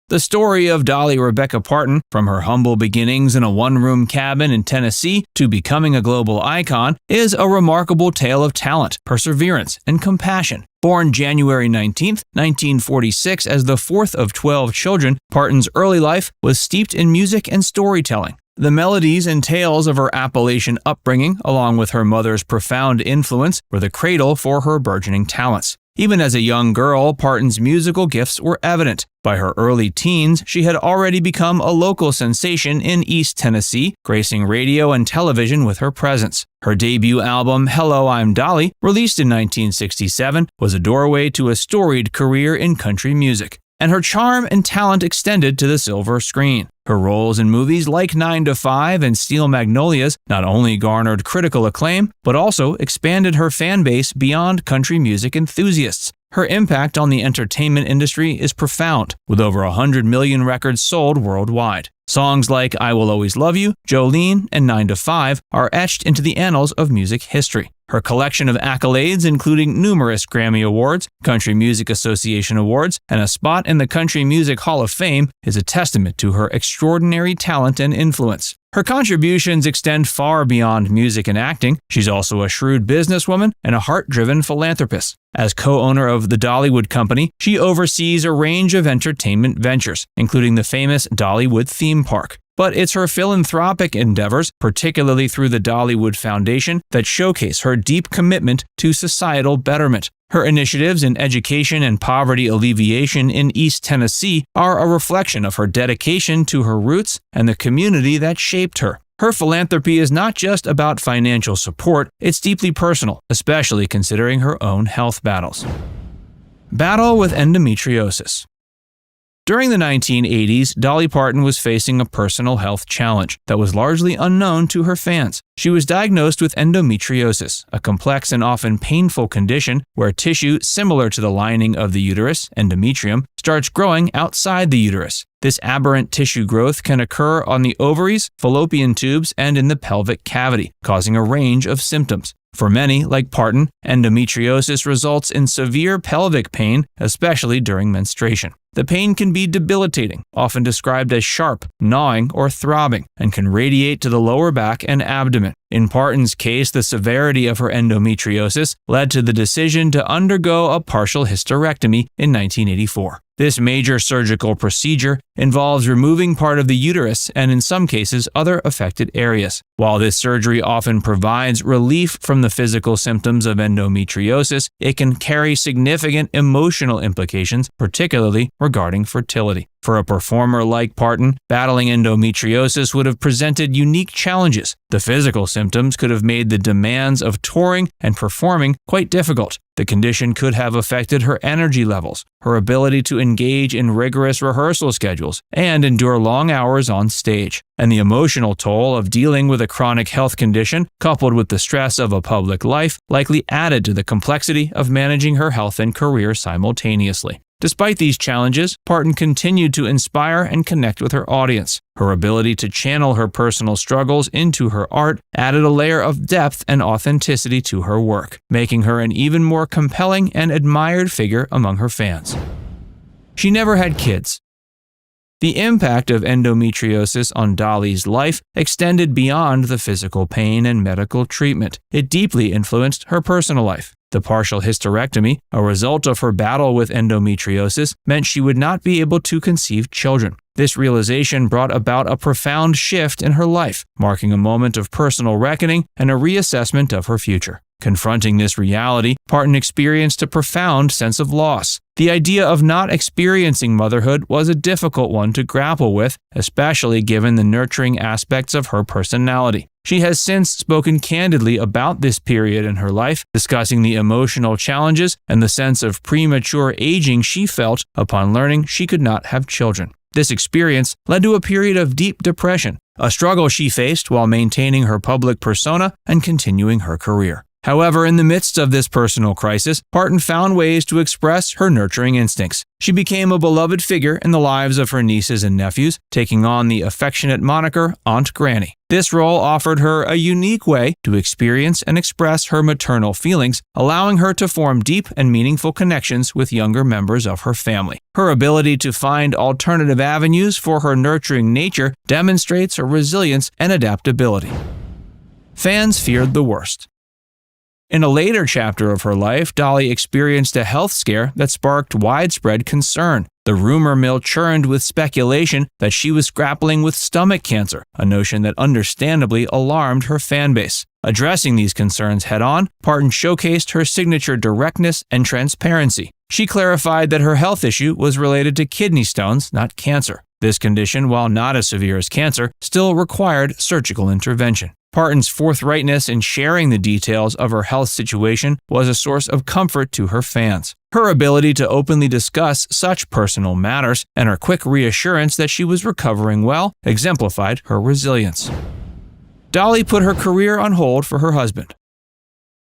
Speaker 1: The story of Dolly Rebecca Parton, from her humble beginnings in a one-room cabin in Tennessee to becoming a global icon, is a remarkable tale of talent, perseverance, and compassion. Born January 19, 1946 as the fourth of 12 children, Parton's early life was steeped in music and storytelling. The melodies and tales of her Appalachian upbringing, along with her mother's profound influence, were the cradle for her burgeoning talents. Even as a young girl, Parton's musical gifts were evident. By her early teens, she had already become a local sensation in East Tennessee, gracing radio and television with her presence. Her debut album, Hello, I'm Dolly, released in 1967, was a doorway to a storied career in country music. And her charm and talent extended to the silver screen. Her roles in movies like 9 to 5 and Steel Magnolias not only garnered critical acclaim, but also expanded her fan base beyond country music enthusiasts. Her impact on the entertainment industry is profound, with over 100 million records sold worldwide. Songs like I Will Always Love You, Jolene, and 9 to 5 are etched into the annals of music history. Her collection of accolades, including numerous Grammy Awards, Country Music Association Awards, and a spot in the Country Music Hall of Fame, is a testament to her extraordinary talent and influence. Her contributions extend far beyond music and acting. She's also a shrewd businesswoman and a heart-driven philanthropist. As co-owner of the Dollywood Company, she oversees a range of entertainment ventures, including the famous Dollywood theme park. But it's her philanthropic endeavors, particularly through the Dollywood Foundation, that showcase her deep commitment to societal betterment. Her initiatives in education and poverty alleviation in East Tennessee are a reflection of her dedication to her roots and the community that shaped her. Her philanthropy is not just about financial support, it's deeply personal, especially considering her own health battles. Battle with endometriosis. During the 1980s, Dolly Parton was facing a personal health challenge that was largely unknown to her fans. She was diagnosed with endometriosis, a complex and often painful condition where tissue similar to the lining of the uterus, endometrium, starts growing outside the uterus. This aberrant tissue growth can occur on the ovaries, fallopian tubes, and in the pelvic cavity, causing a range of symptoms. For many, like Parton, endometriosis results in severe pelvic pain, especially during menstruation. The pain can be debilitating, often described as sharp, gnawing, or throbbing, and can radiate to the lower back and abdomen. In Parton's case, the severity of her endometriosis led to the decision to undergo a partial hysterectomy in 1984. This major surgical procedure involves removing part of the uterus and, in some cases, other affected areas. While this surgery often provides relief from the physical symptoms of endometriosis, it can carry significant emotional implications, particularly regarding fertility. For a performer like Parton, battling endometriosis would have presented unique challenges. The physical symptoms could have made the demands of touring and performing quite difficult. The condition could have affected her energy levels, her ability to engage in rigorous rehearsal schedules, and endure long hours on stage. And the emotional toll of dealing with a chronic health condition, coupled with the stress of a public life, likely added to the complexity of managing her health and career simultaneously. Despite these challenges, Parton continued to inspire and connect with her audience. Her ability to channel her personal struggles into her art added a layer of depth and authenticity to her work, making her an even more compelling and admired figure among her fans. She never had kids. The impact of endometriosis on Dolly's life extended beyond the physical pain and medical treatment. It deeply influenced her personal life. The partial hysterectomy, a result of her battle with endometriosis, meant she would not be able to conceive children. This realization brought about a profound shift in her life, marking a moment of personal reckoning and a reassessment of her future. Confronting this reality, Parton experienced a profound sense of loss. The idea of not experiencing motherhood was a difficult one to grapple with, especially given the nurturing aspects of her personality. She has since spoken candidly about this period in her life, discussing the emotional challenges and the sense of premature aging she felt upon learning she could not have children. This experience led to a period of deep depression, a struggle she faced while maintaining her public persona and continuing her career. However, in the midst of this personal crisis, Parton found ways to express her nurturing instincts. She became a beloved figure in the lives of her nieces and nephews, taking on the affectionate moniker Aunt Granny. This role offered her a unique way to experience and express her maternal feelings, allowing her to form deep and meaningful connections with younger members of her family. Her ability to find alternative avenues for her nurturing nature demonstrates her resilience and adaptability. Fans feared the worst. In a later chapter of her life, Dolly experienced a health scare that sparked widespread concern. The rumor mill churned with speculation that she was grappling with stomach cancer, a notion that understandably alarmed her fanbase. Addressing these concerns head-on, Parton showcased her signature directness and transparency. She clarified that her health issue was related to kidney stones, not cancer. This condition, while not as severe as cancer, still required surgical intervention. Parton's forthrightness in sharing the details of her health situation was a source of comfort to her fans. Her ability to openly discuss such personal matters and her quick reassurance that she was recovering well exemplified her resilience. Dolly put her career on hold for her husband.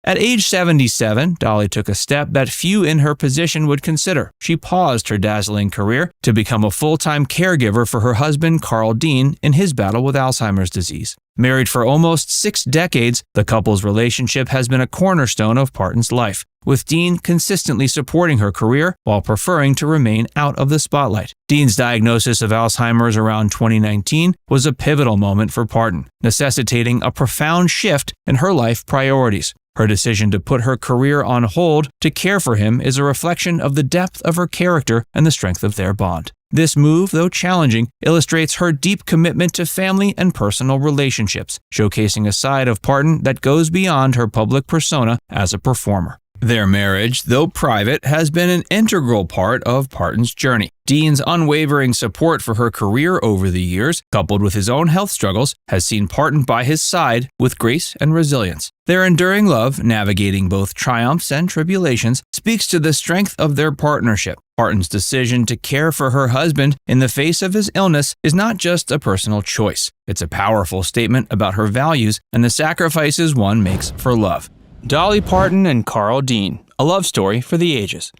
Speaker 1: At age 77, Dolly took a step that few in her position would consider. She paused her dazzling career to become a full-time caregiver for her husband, Carl Dean, in his battle with Alzheimer's disease. Married for almost 6 decades, the couple's relationship has been a cornerstone of Parton's life, with Dean consistently supporting her career while preferring to remain out of the spotlight. Dean's diagnosis of Alzheimer's around 2019 was a pivotal moment for Parton, necessitating a profound shift in her life priorities. Her decision to put her career on hold to care for him is a reflection of the depth of her character and the strength of their bond. This move, though challenging, illustrates her deep commitment to family and personal relationships, showcasing a side of Parton that goes beyond her public persona as a performer. Their marriage, though private, has been an integral part of Parton's journey. Dean's unwavering support for her career over the years, coupled with his own health struggles, has seen Parton by his side with grace and resilience. Their enduring love, navigating both triumphs and tribulations, speaks to the strength of their partnership. Parton's decision to care for her husband in the face of his illness is not just a personal choice. It's a powerful statement about her values and the sacrifices one makes for love. Dolly Parton and Carl Dean, a love story for the ages.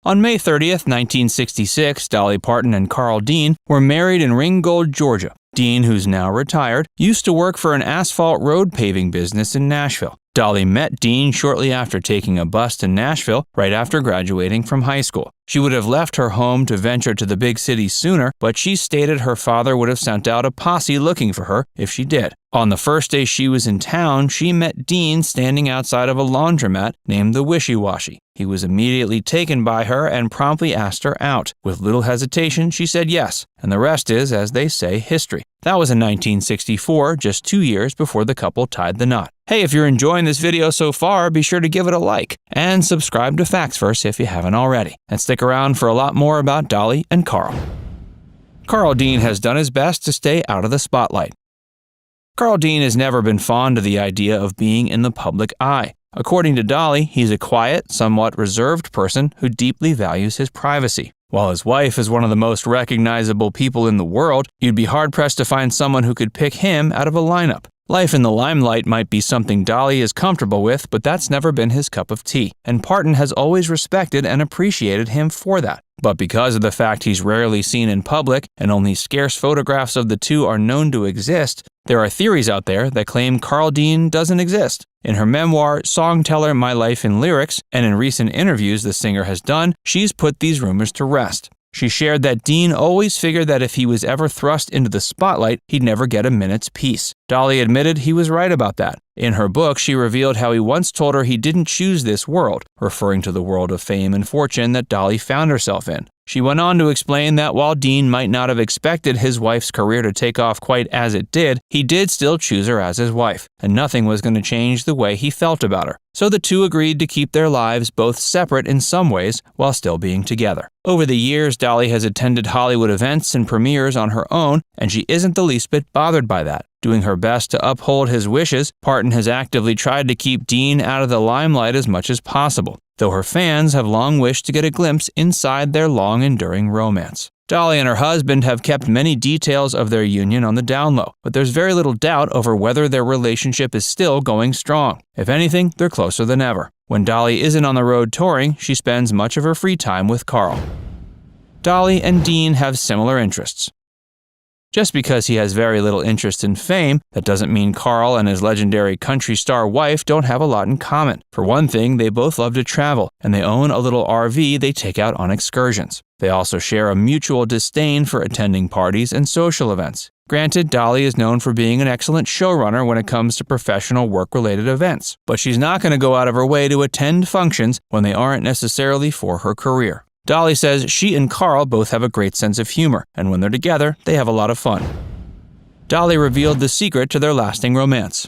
Speaker 1: On May 30th, 1966, Dolly Parton and Carl Dean were married in Ringgold, Georgia. Dean, who's now retired, used to work for an asphalt road paving business in Nashville. Dolly met Dean shortly after taking a bus to Nashville right after graduating from high school. She would have left her home to venture to the big city sooner, but she stated her father would have sent out a posse looking for her if she did. On the first day she was in town, she met Dean standing outside of a laundromat named the Wishy-Washy. He was immediately taken by her and promptly asked her out. With little hesitation, she said yes, and the rest is, as they say, history. That was in 1964, just 2 years before the couple tied the knot. Hey, if you're enjoying this video so far, be sure to give it a like, and subscribe to Facts Verse if you haven't already. And stick around for a lot more about Dolly and Carl. Carl Dean has done his best to stay out of the spotlight. Carl Dean has never been fond of the idea of being in the public eye. According to Dolly, he's a quiet, somewhat reserved person who deeply values his privacy. While his wife is one of the most recognizable people in the world, you'd be hard-pressed to find someone who could pick him out of a lineup. Life in the limelight might be something Dolly is comfortable with, but that's never been his cup of tea, and Parton has always respected and appreciated him for that. But because of the fact he's rarely seen in public, and only scarce photographs of the two are known to exist, there are theories out there that claim Carl Dean doesn't exist. In her memoir, Songteller: My Life in Lyrics, and in recent interviews the singer has done, she's put these rumors to rest. She shared that Dean always figured that if he was ever thrust into the spotlight, he'd never get a minute's peace. Dolly admitted he was right about that. In her book, she revealed how he once told her he didn't choose this world, referring to the world of fame and fortune that Dolly found herself in. She went on to explain that while Dean might not have expected his wife's career to take off quite as it did, he did still choose her as his wife, and nothing was going to change the way he felt about her. So the two agreed to keep their lives both separate in some ways while still being together. Over the years, Dolly has attended Hollywood events and premieres on her own, and she isn't the least bit bothered by that. Doing her best to uphold his wishes, Parton has actively tried to keep Dean out of the limelight as much as possible, though her fans have long wished to get a glimpse inside their long-enduring romance. Dolly and her husband have kept many details of their union on the down low, but there's very little doubt over whether their relationship is still going strong. If anything, they're closer than ever. When Dolly isn't on the road touring, she spends much of her free time with Carl. Dolly and Dean have similar interests. Just because he has very little interest in fame, that doesn't mean Carl and his legendary country star wife don't have a lot in common. For one thing, they both love to travel, and they own a little RV they take out on excursions. They also share a mutual disdain for attending parties and social events. Granted, Dolly is known for being an excellent showrunner when it comes to professional work-related events, but she's not going to go out of her way to attend functions when they aren't necessarily for her career. Dolly says she and Carl both have a great sense of humor, and when they're together, they have a lot of fun. Dolly revealed the secret to their lasting romance.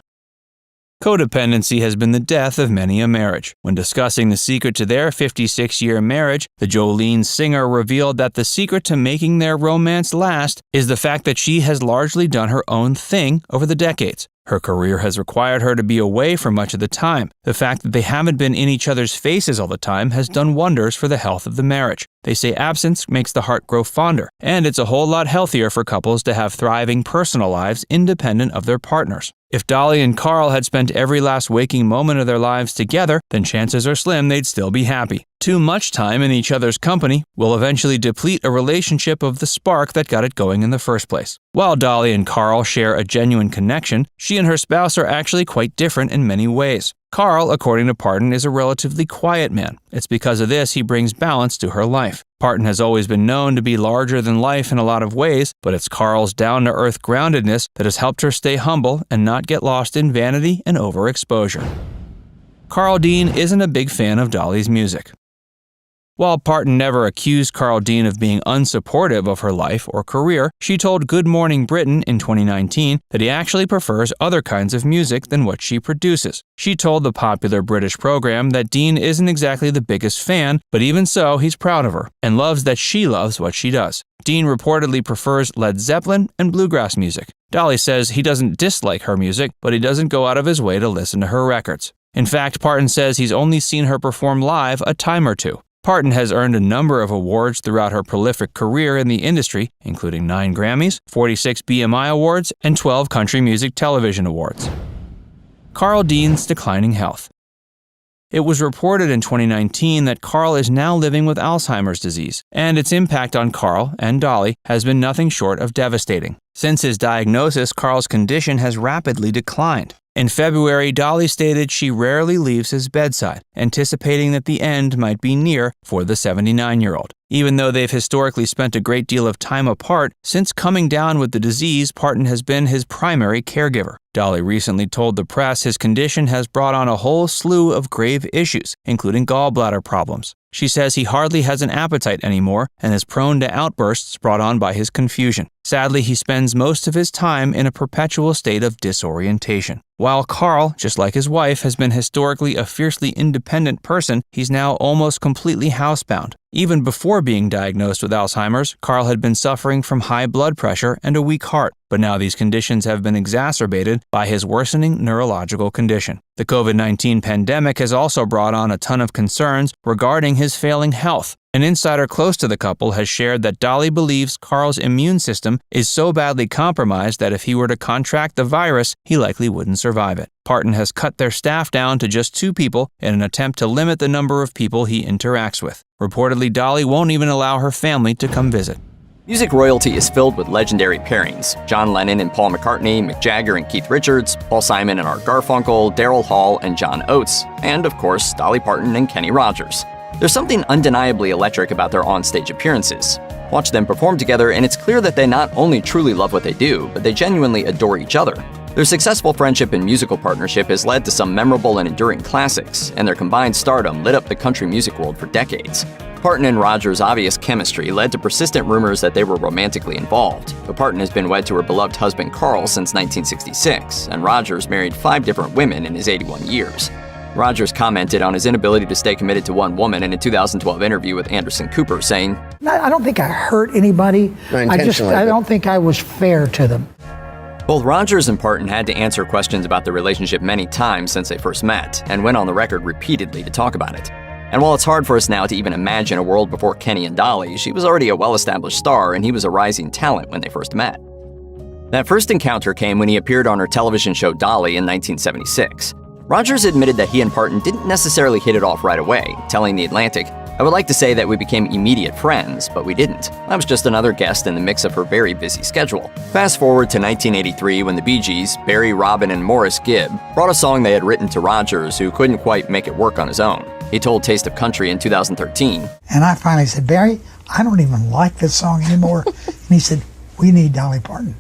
Speaker 1: Codependency has been the death of many a marriage. When discussing the secret to their 56-year marriage, the Jolene singer revealed that the secret to making their romance last is the fact that she has largely done her own thing over the decades. Her career has required her to be away for much of the time. The fact that they haven't been in each other's faces all the time has done wonders for the health of the marriage. They say absence makes the heart grow fonder, and it's a whole lot healthier for couples to have thriving personal lives independent of their partners. If Dolly and Carl had spent every last waking moment of their lives together, then chances are slim they'd still be happy. Too much time in each other's company will eventually deplete a relationship of the spark that got it going in the first place. While Dolly and Carl share a genuine connection, she and her spouse are actually quite different in many ways. Carl, according to Parton, is a relatively quiet man. It's because of this he brings balance to her life. Parton has always been known to be larger than life in a lot of ways, but it's Carl's down-to-earth groundedness that has helped her stay humble and not get lost in vanity and overexposure. Carl Dean isn't a big fan of Dolly's music. While Parton never accused Carl Dean of being unsupportive of her life or career, she told Good Morning Britain in 2019 that he actually prefers other kinds of music than what she produces. She told the popular British program that Dean isn't exactly the biggest fan, but even so, he's proud of her and loves that she loves what she does. Dean reportedly prefers Led Zeppelin and bluegrass music. Dolly says he doesn't dislike her music, but he doesn't go out of his way to listen to her records. In fact, Parton says he's only seen her perform live a time or two. Parton has earned a number of awards throughout her prolific career in the industry, including 9 Grammys, 46 BMI Awards, and 12 Country Music Television Awards. Carl Dean's declining health. It was reported in 2019 that Carl is now living with Alzheimer's disease, and its impact on Carl and Dolly has been nothing short of devastating. Since his diagnosis, Carl's condition has rapidly declined. In February, Dolly stated she rarely leaves his bedside, anticipating that the end might be near for the 79-year-old. Even though they've historically spent a great deal of time apart, since coming down with the disease, Parton has been his primary caregiver. Dolly recently told the press his condition has brought on a whole slew of grave issues, including gallbladder problems. She says he hardly has an appetite anymore and is prone to outbursts brought on by his confusion. Sadly, he spends most of his time in a perpetual state of disorientation. While Carl, just like his wife, has been historically a fiercely independent person, he's now almost completely housebound. Even before being diagnosed with Alzheimer's, Carl had been suffering from high blood pressure and a weak heart, but now these conditions have been exacerbated by his worsening neurological condition. The COVID-19 pandemic has also brought on a ton of concerns regarding his failing health. An insider close to the couple has shared that Dolly believes Carl's immune system is so badly compromised that if he were to contract the virus, he likely wouldn't survive it. Parton has cut their staff down to just 2 people in an attempt to limit the number of people he interacts with. Reportedly, Dolly won't even allow her family to come visit.
Speaker 2: Music royalty is filled with legendary pairings: John Lennon and Paul McCartney, Mick Jagger and Keith Richards, Paul Simon and Art Garfunkel, Daryl Hall and John Oates, and, of course, Dolly Parton and Kenny Rogers. There's something undeniably electric about their on-stage appearances. Watch them perform together, and it's clear that they not only truly love what they do, but they genuinely adore each other. Their successful friendship and musical partnership has led to some memorable and enduring classics, and their combined stardom lit up the country music world for decades. Parton and Rogers' obvious chemistry led to persistent rumors that they were romantically involved, but Parton has been wed to her beloved husband Carl since 1966, and Rogers married 5 different women in his 81 years. Rogers commented on his inability to stay committed to one woman in a 2012 interview with Anderson Cooper, saying,
Speaker 3: I don't think I hurt anybody. I don't think I was fair to them.
Speaker 2: Both Rogers and Parton had to answer questions about their relationship many times since they first met, and went on the record repeatedly to talk about it. And while it's hard for us now to even imagine a world before Kenny and Dolly, she was already a well-established star and he was a rising talent when they first met. That first encounter came when he appeared on her television show Dolly in 1976. Rogers admitted that he and Parton didn't necessarily hit it off right away, telling The Atlantic, "I would like to say that we became immediate friends, but we didn't. I was just another guest in the mix of her very busy schedule." Fast forward to 1983 when the Bee Gees, Barry, Robin, and Morris Gibb brought a song they had written to Rogers, who couldn't quite make it work on his own. He told Taste of Country in 2013,
Speaker 3: And I finally said, Barry, I don't even like this song anymore. And he said, we need Dolly Parton.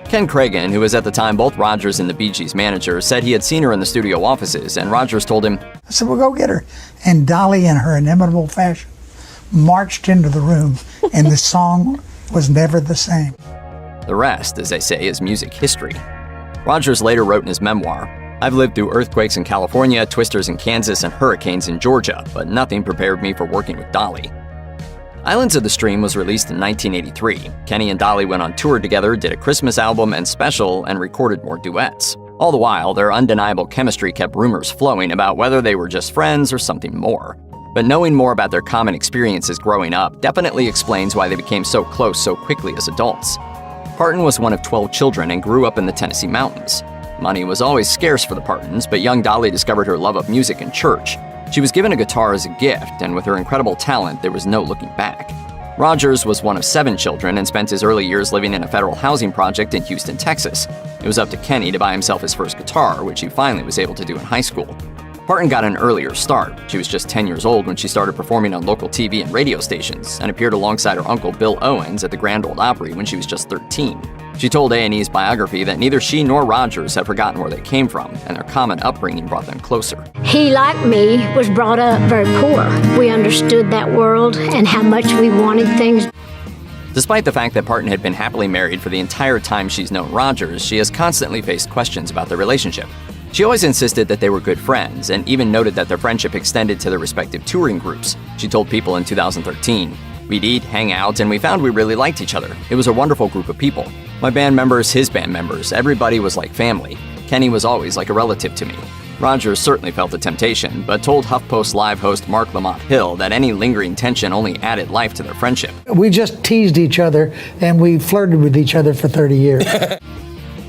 Speaker 2: Ken Cragen, who was at the time both Rogers and the Bee Gees' manager, said he had seen her in the studio offices, and Rogers told him,
Speaker 3: I said, well, go get her. And Dolly, in her inimitable fashion, marched into the room, and the song was never the same.
Speaker 2: The rest, as they say, is music history. Rogers later wrote in his memoir, "I've lived through earthquakes in California, twisters in Kansas, and hurricanes in Georgia, but nothing prepared me for working with Dolly." Islands of the Stream was released in 1983. Kenny and Dolly went on tour together, did a Christmas album and special, and recorded more duets. All the while, their undeniable chemistry kept rumors flowing about whether they were just friends or something more. But knowing more about their common experiences growing up definitely explains why they became so close so quickly as adults. Parton was one of 12 children and grew up in the Tennessee mountains. Money was always scarce for the Partons, but young Dolly discovered her love of music in church. She was given a guitar as a gift, and with her incredible talent, there was no looking back. Rogers was one of 7 children and spent his early years living in a federal housing project in Houston, Texas. It was up to Kenny to buy himself his first guitar, which he finally was able to do in high school. Parton got an earlier start. She was just 10 years old when she started performing on local TV and radio stations, and appeared alongside her uncle Bill Owens at the Grand Ole Opry when she was just 13. She told A&E's biography that neither she nor Rogers had forgotten where they came from, and their common upbringing brought them closer.
Speaker 4: He, like me, was brought up very poor. We understood that world and how much we wanted things.
Speaker 2: Despite the fact that Parton had been happily married for the entire time she's known Rogers, she has constantly faced questions about their relationship. She always insisted that they were good friends, and even noted that their friendship extended to their respective touring groups. She told People in 2013, "We'd eat, hang out, and we found we really liked each other. It was a wonderful group of people. My band members, his band members, everybody was like family. Kenny was always like a relative to me." Rogers certainly felt the temptation, but told HuffPost Live host Mark Lamont Hill that any lingering tension only added life to their friendship.
Speaker 3: We just teased each other, and we flirted with each other for 30 years.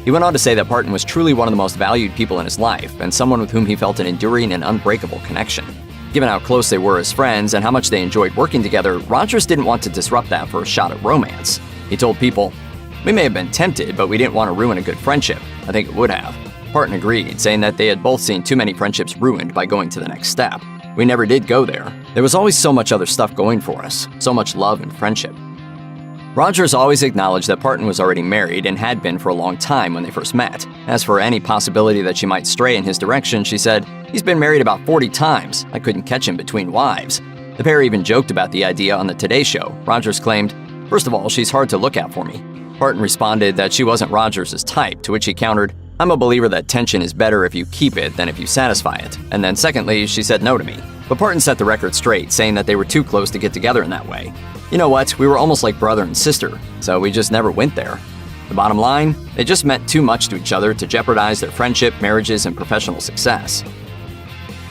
Speaker 2: He went on to say that Parton was truly one of the most valued people in his life, and someone with whom he felt an enduring and unbreakable connection. Given how close they were as friends and how much they enjoyed working together, Rogers didn't want to disrupt that for a shot at romance. He told People, "We may have been tempted, but we didn't want to ruin a good friendship. I think it would have. Parton agreed, saying that they had both seen too many friendships ruined by going to the next step. We never did go there. There was always so much other stuff going for us, so much love and friendship. Rogers always acknowledged that Parton was already married and had been for a long time when they first met. As for any possibility that she might stray in his direction, she said, "He's been married about 40 times. I couldn't catch him between wives." The pair even joked about the idea on the Today Show. Rogers claimed, "First of all, she's hard to look at for me." Parton responded that she wasn't Rogers' type, to which he countered, "I'm a believer that tension is better if you keep it than if you satisfy it." And then secondly, she said no to me. But Parton set the record straight, saying that they were too close to get together in that way. "You know what, we were almost like brother and sister, so we just never went there." The bottom line, they just meant too much to each other to jeopardize their friendship, marriages, and professional success.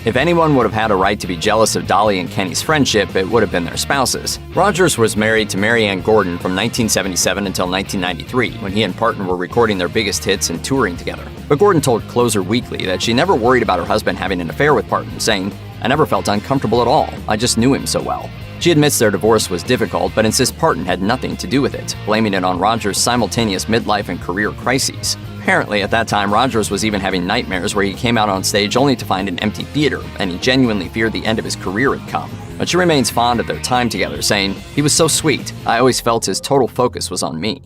Speaker 2: If anyone would have had a right to be jealous of Dolly and Kenny's friendship, it would have been their spouses. Rogers was married to Mary Ann Gordon from 1977 until 1993, when he and Parton were recording their biggest hits and touring together. But Gordon told Closer Weekly that she never worried about her husband having an affair with Parton, saying, "I never felt uncomfortable at all. I just knew him so well." She admits their divorce was difficult, but insists Parton had nothing to do with it, blaming it on Rogers' simultaneous midlife and career crises. Apparently, at that time, Rogers was even having nightmares where he came out on stage only to find an empty theater, and he genuinely feared the end of his career had come. But she remains fond of their time together, saying, "He was so sweet. I always felt his total focus was on me."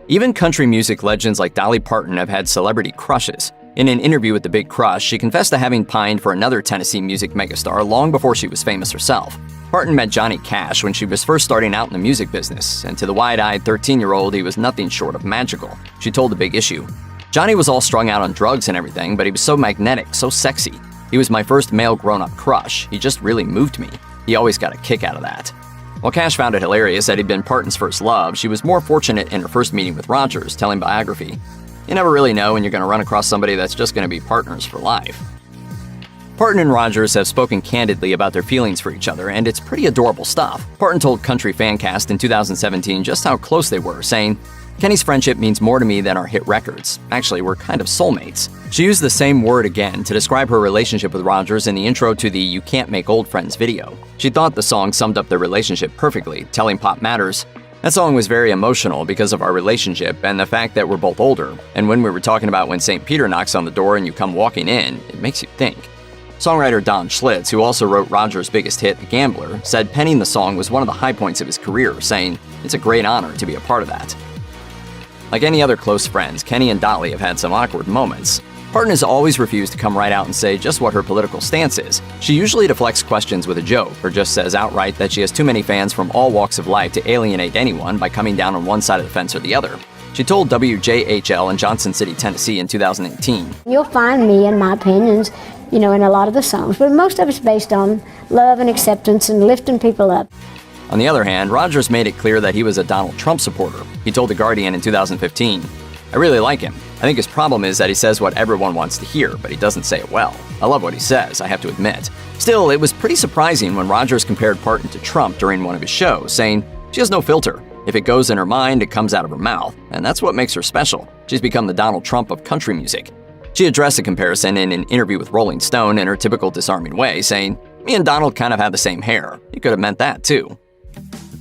Speaker 2: Even country music legends like Dolly Parton have had celebrity crushes. In an interview with The Big Crush, she confessed to having pined for another Tennessee music megastar long before she was famous herself. Parton met Johnny Cash when she was first starting out in the music business, and to the wide-eyed 13-year-old, he was nothing short of magical. She told The Big Issue, "Johnny was all strung out on drugs and everything, but he was so magnetic, so sexy. He was my first male grown-up crush. He just really moved me. He always got a kick out of that." While Cash found it hilarious that he'd been Parton's first love, she was more fortunate in her first meeting with Rogers, telling Biography, "You never really know when you're going to run across somebody that's just going to be partners for life." Parton and Rogers have spoken candidly about their feelings for each other, and it's pretty adorable stuff. Parton told Country Fancast in 2017 just how close they were, saying, "Kenny's friendship means more to me than our hit records. Actually, we're kind of soulmates." She used the same word again to describe her relationship with Rogers in the intro to the You Can't Make Old Friends video. She thought the song summed up their relationship perfectly, telling Pop Matters, "That song was very emotional because of our relationship and the fact that we're both older, and when we were talking about when St. Peter knocks on the door and you come walking in, it makes you think." Songwriter Don Schlitz, who also wrote Rogers' biggest hit, The Gambler, said penning the song was one of the high points of his career, saying, "It's a great honor to be a part of that." Like any other close friends, Kenny and Dolly have had some awkward moments. Parton has always refused to come right out and say just what her political stance is. She usually deflects questions with a joke, or just says outright that she has too many fans from all walks of life to alienate anyone by coming down on one side of the fence or the other. She told WJHL in Johnson City, Tennessee in 2018,
Speaker 4: You'll find me and my opinions, in a lot of the songs, but most of it's based on love and acceptance and lifting people up.
Speaker 2: On the other hand, Rogers made it clear that he was a Donald Trump supporter. He told The Guardian in 2015, "I really like him. I think his problem is that he says what everyone wants to hear, but he doesn't say it well. I love what he says, I have to admit." Still, it was pretty surprising when Rogers compared Parton to Trump during one of his shows, saying, "She has no filter. If it goes in her mind, it comes out of her mouth, and that's what makes her special. She's become the Donald Trump of country music." She addressed the comparison in an interview with Rolling Stone in her typical disarming way, saying, "Me and Donald kind of have the same hair. You could have meant that, too."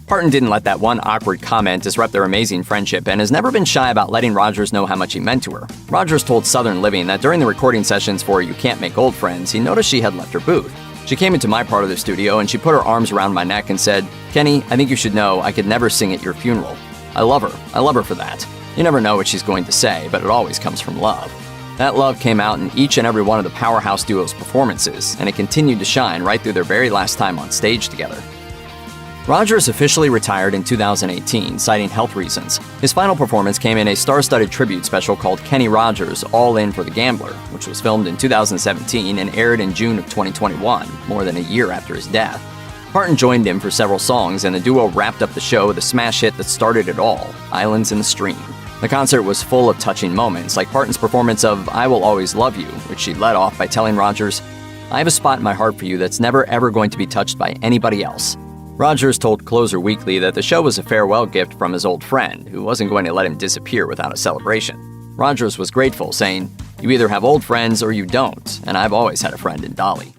Speaker 2: Parton didn't let that one awkward comment disrupt their amazing friendship and has never been shy about letting Rogers know how much he meant to her. Rogers told Southern Living that during the recording sessions for You Can't Make Old Friends, he noticed she had left her booth. She came into my part of the studio and she put her arms around my neck and said, "Kenny, I think you should know I could never sing at your funeral. I love her. I love her for that. You never know what she's going to say, but it always comes from love." That love came out in each and every one of the Powerhouse Duo's performances, and it continued to shine right through their very last time on stage together. Rogers officially retired in 2018, citing health reasons. His final performance came in a star-studded tribute special called Kenny Rogers All In for the Gambler, which was filmed in 2017 and aired in June of 2021, more than a year after his death. Parton joined him for several songs, and the duo wrapped up the show with a smash hit that started it all, Islands in the Stream. The concert was full of touching moments, like Parton's performance of I Will Always Love You, which she led off by telling Rogers, "I have a spot in my heart for you that's never ever going to be touched by anybody else." Rogers told Closer Weekly that the show was a farewell gift from his old friend, who wasn't going to let him disappear without a celebration. Rogers was grateful, saying, "You either have old friends or you don't, and I've always had a friend in Dolly."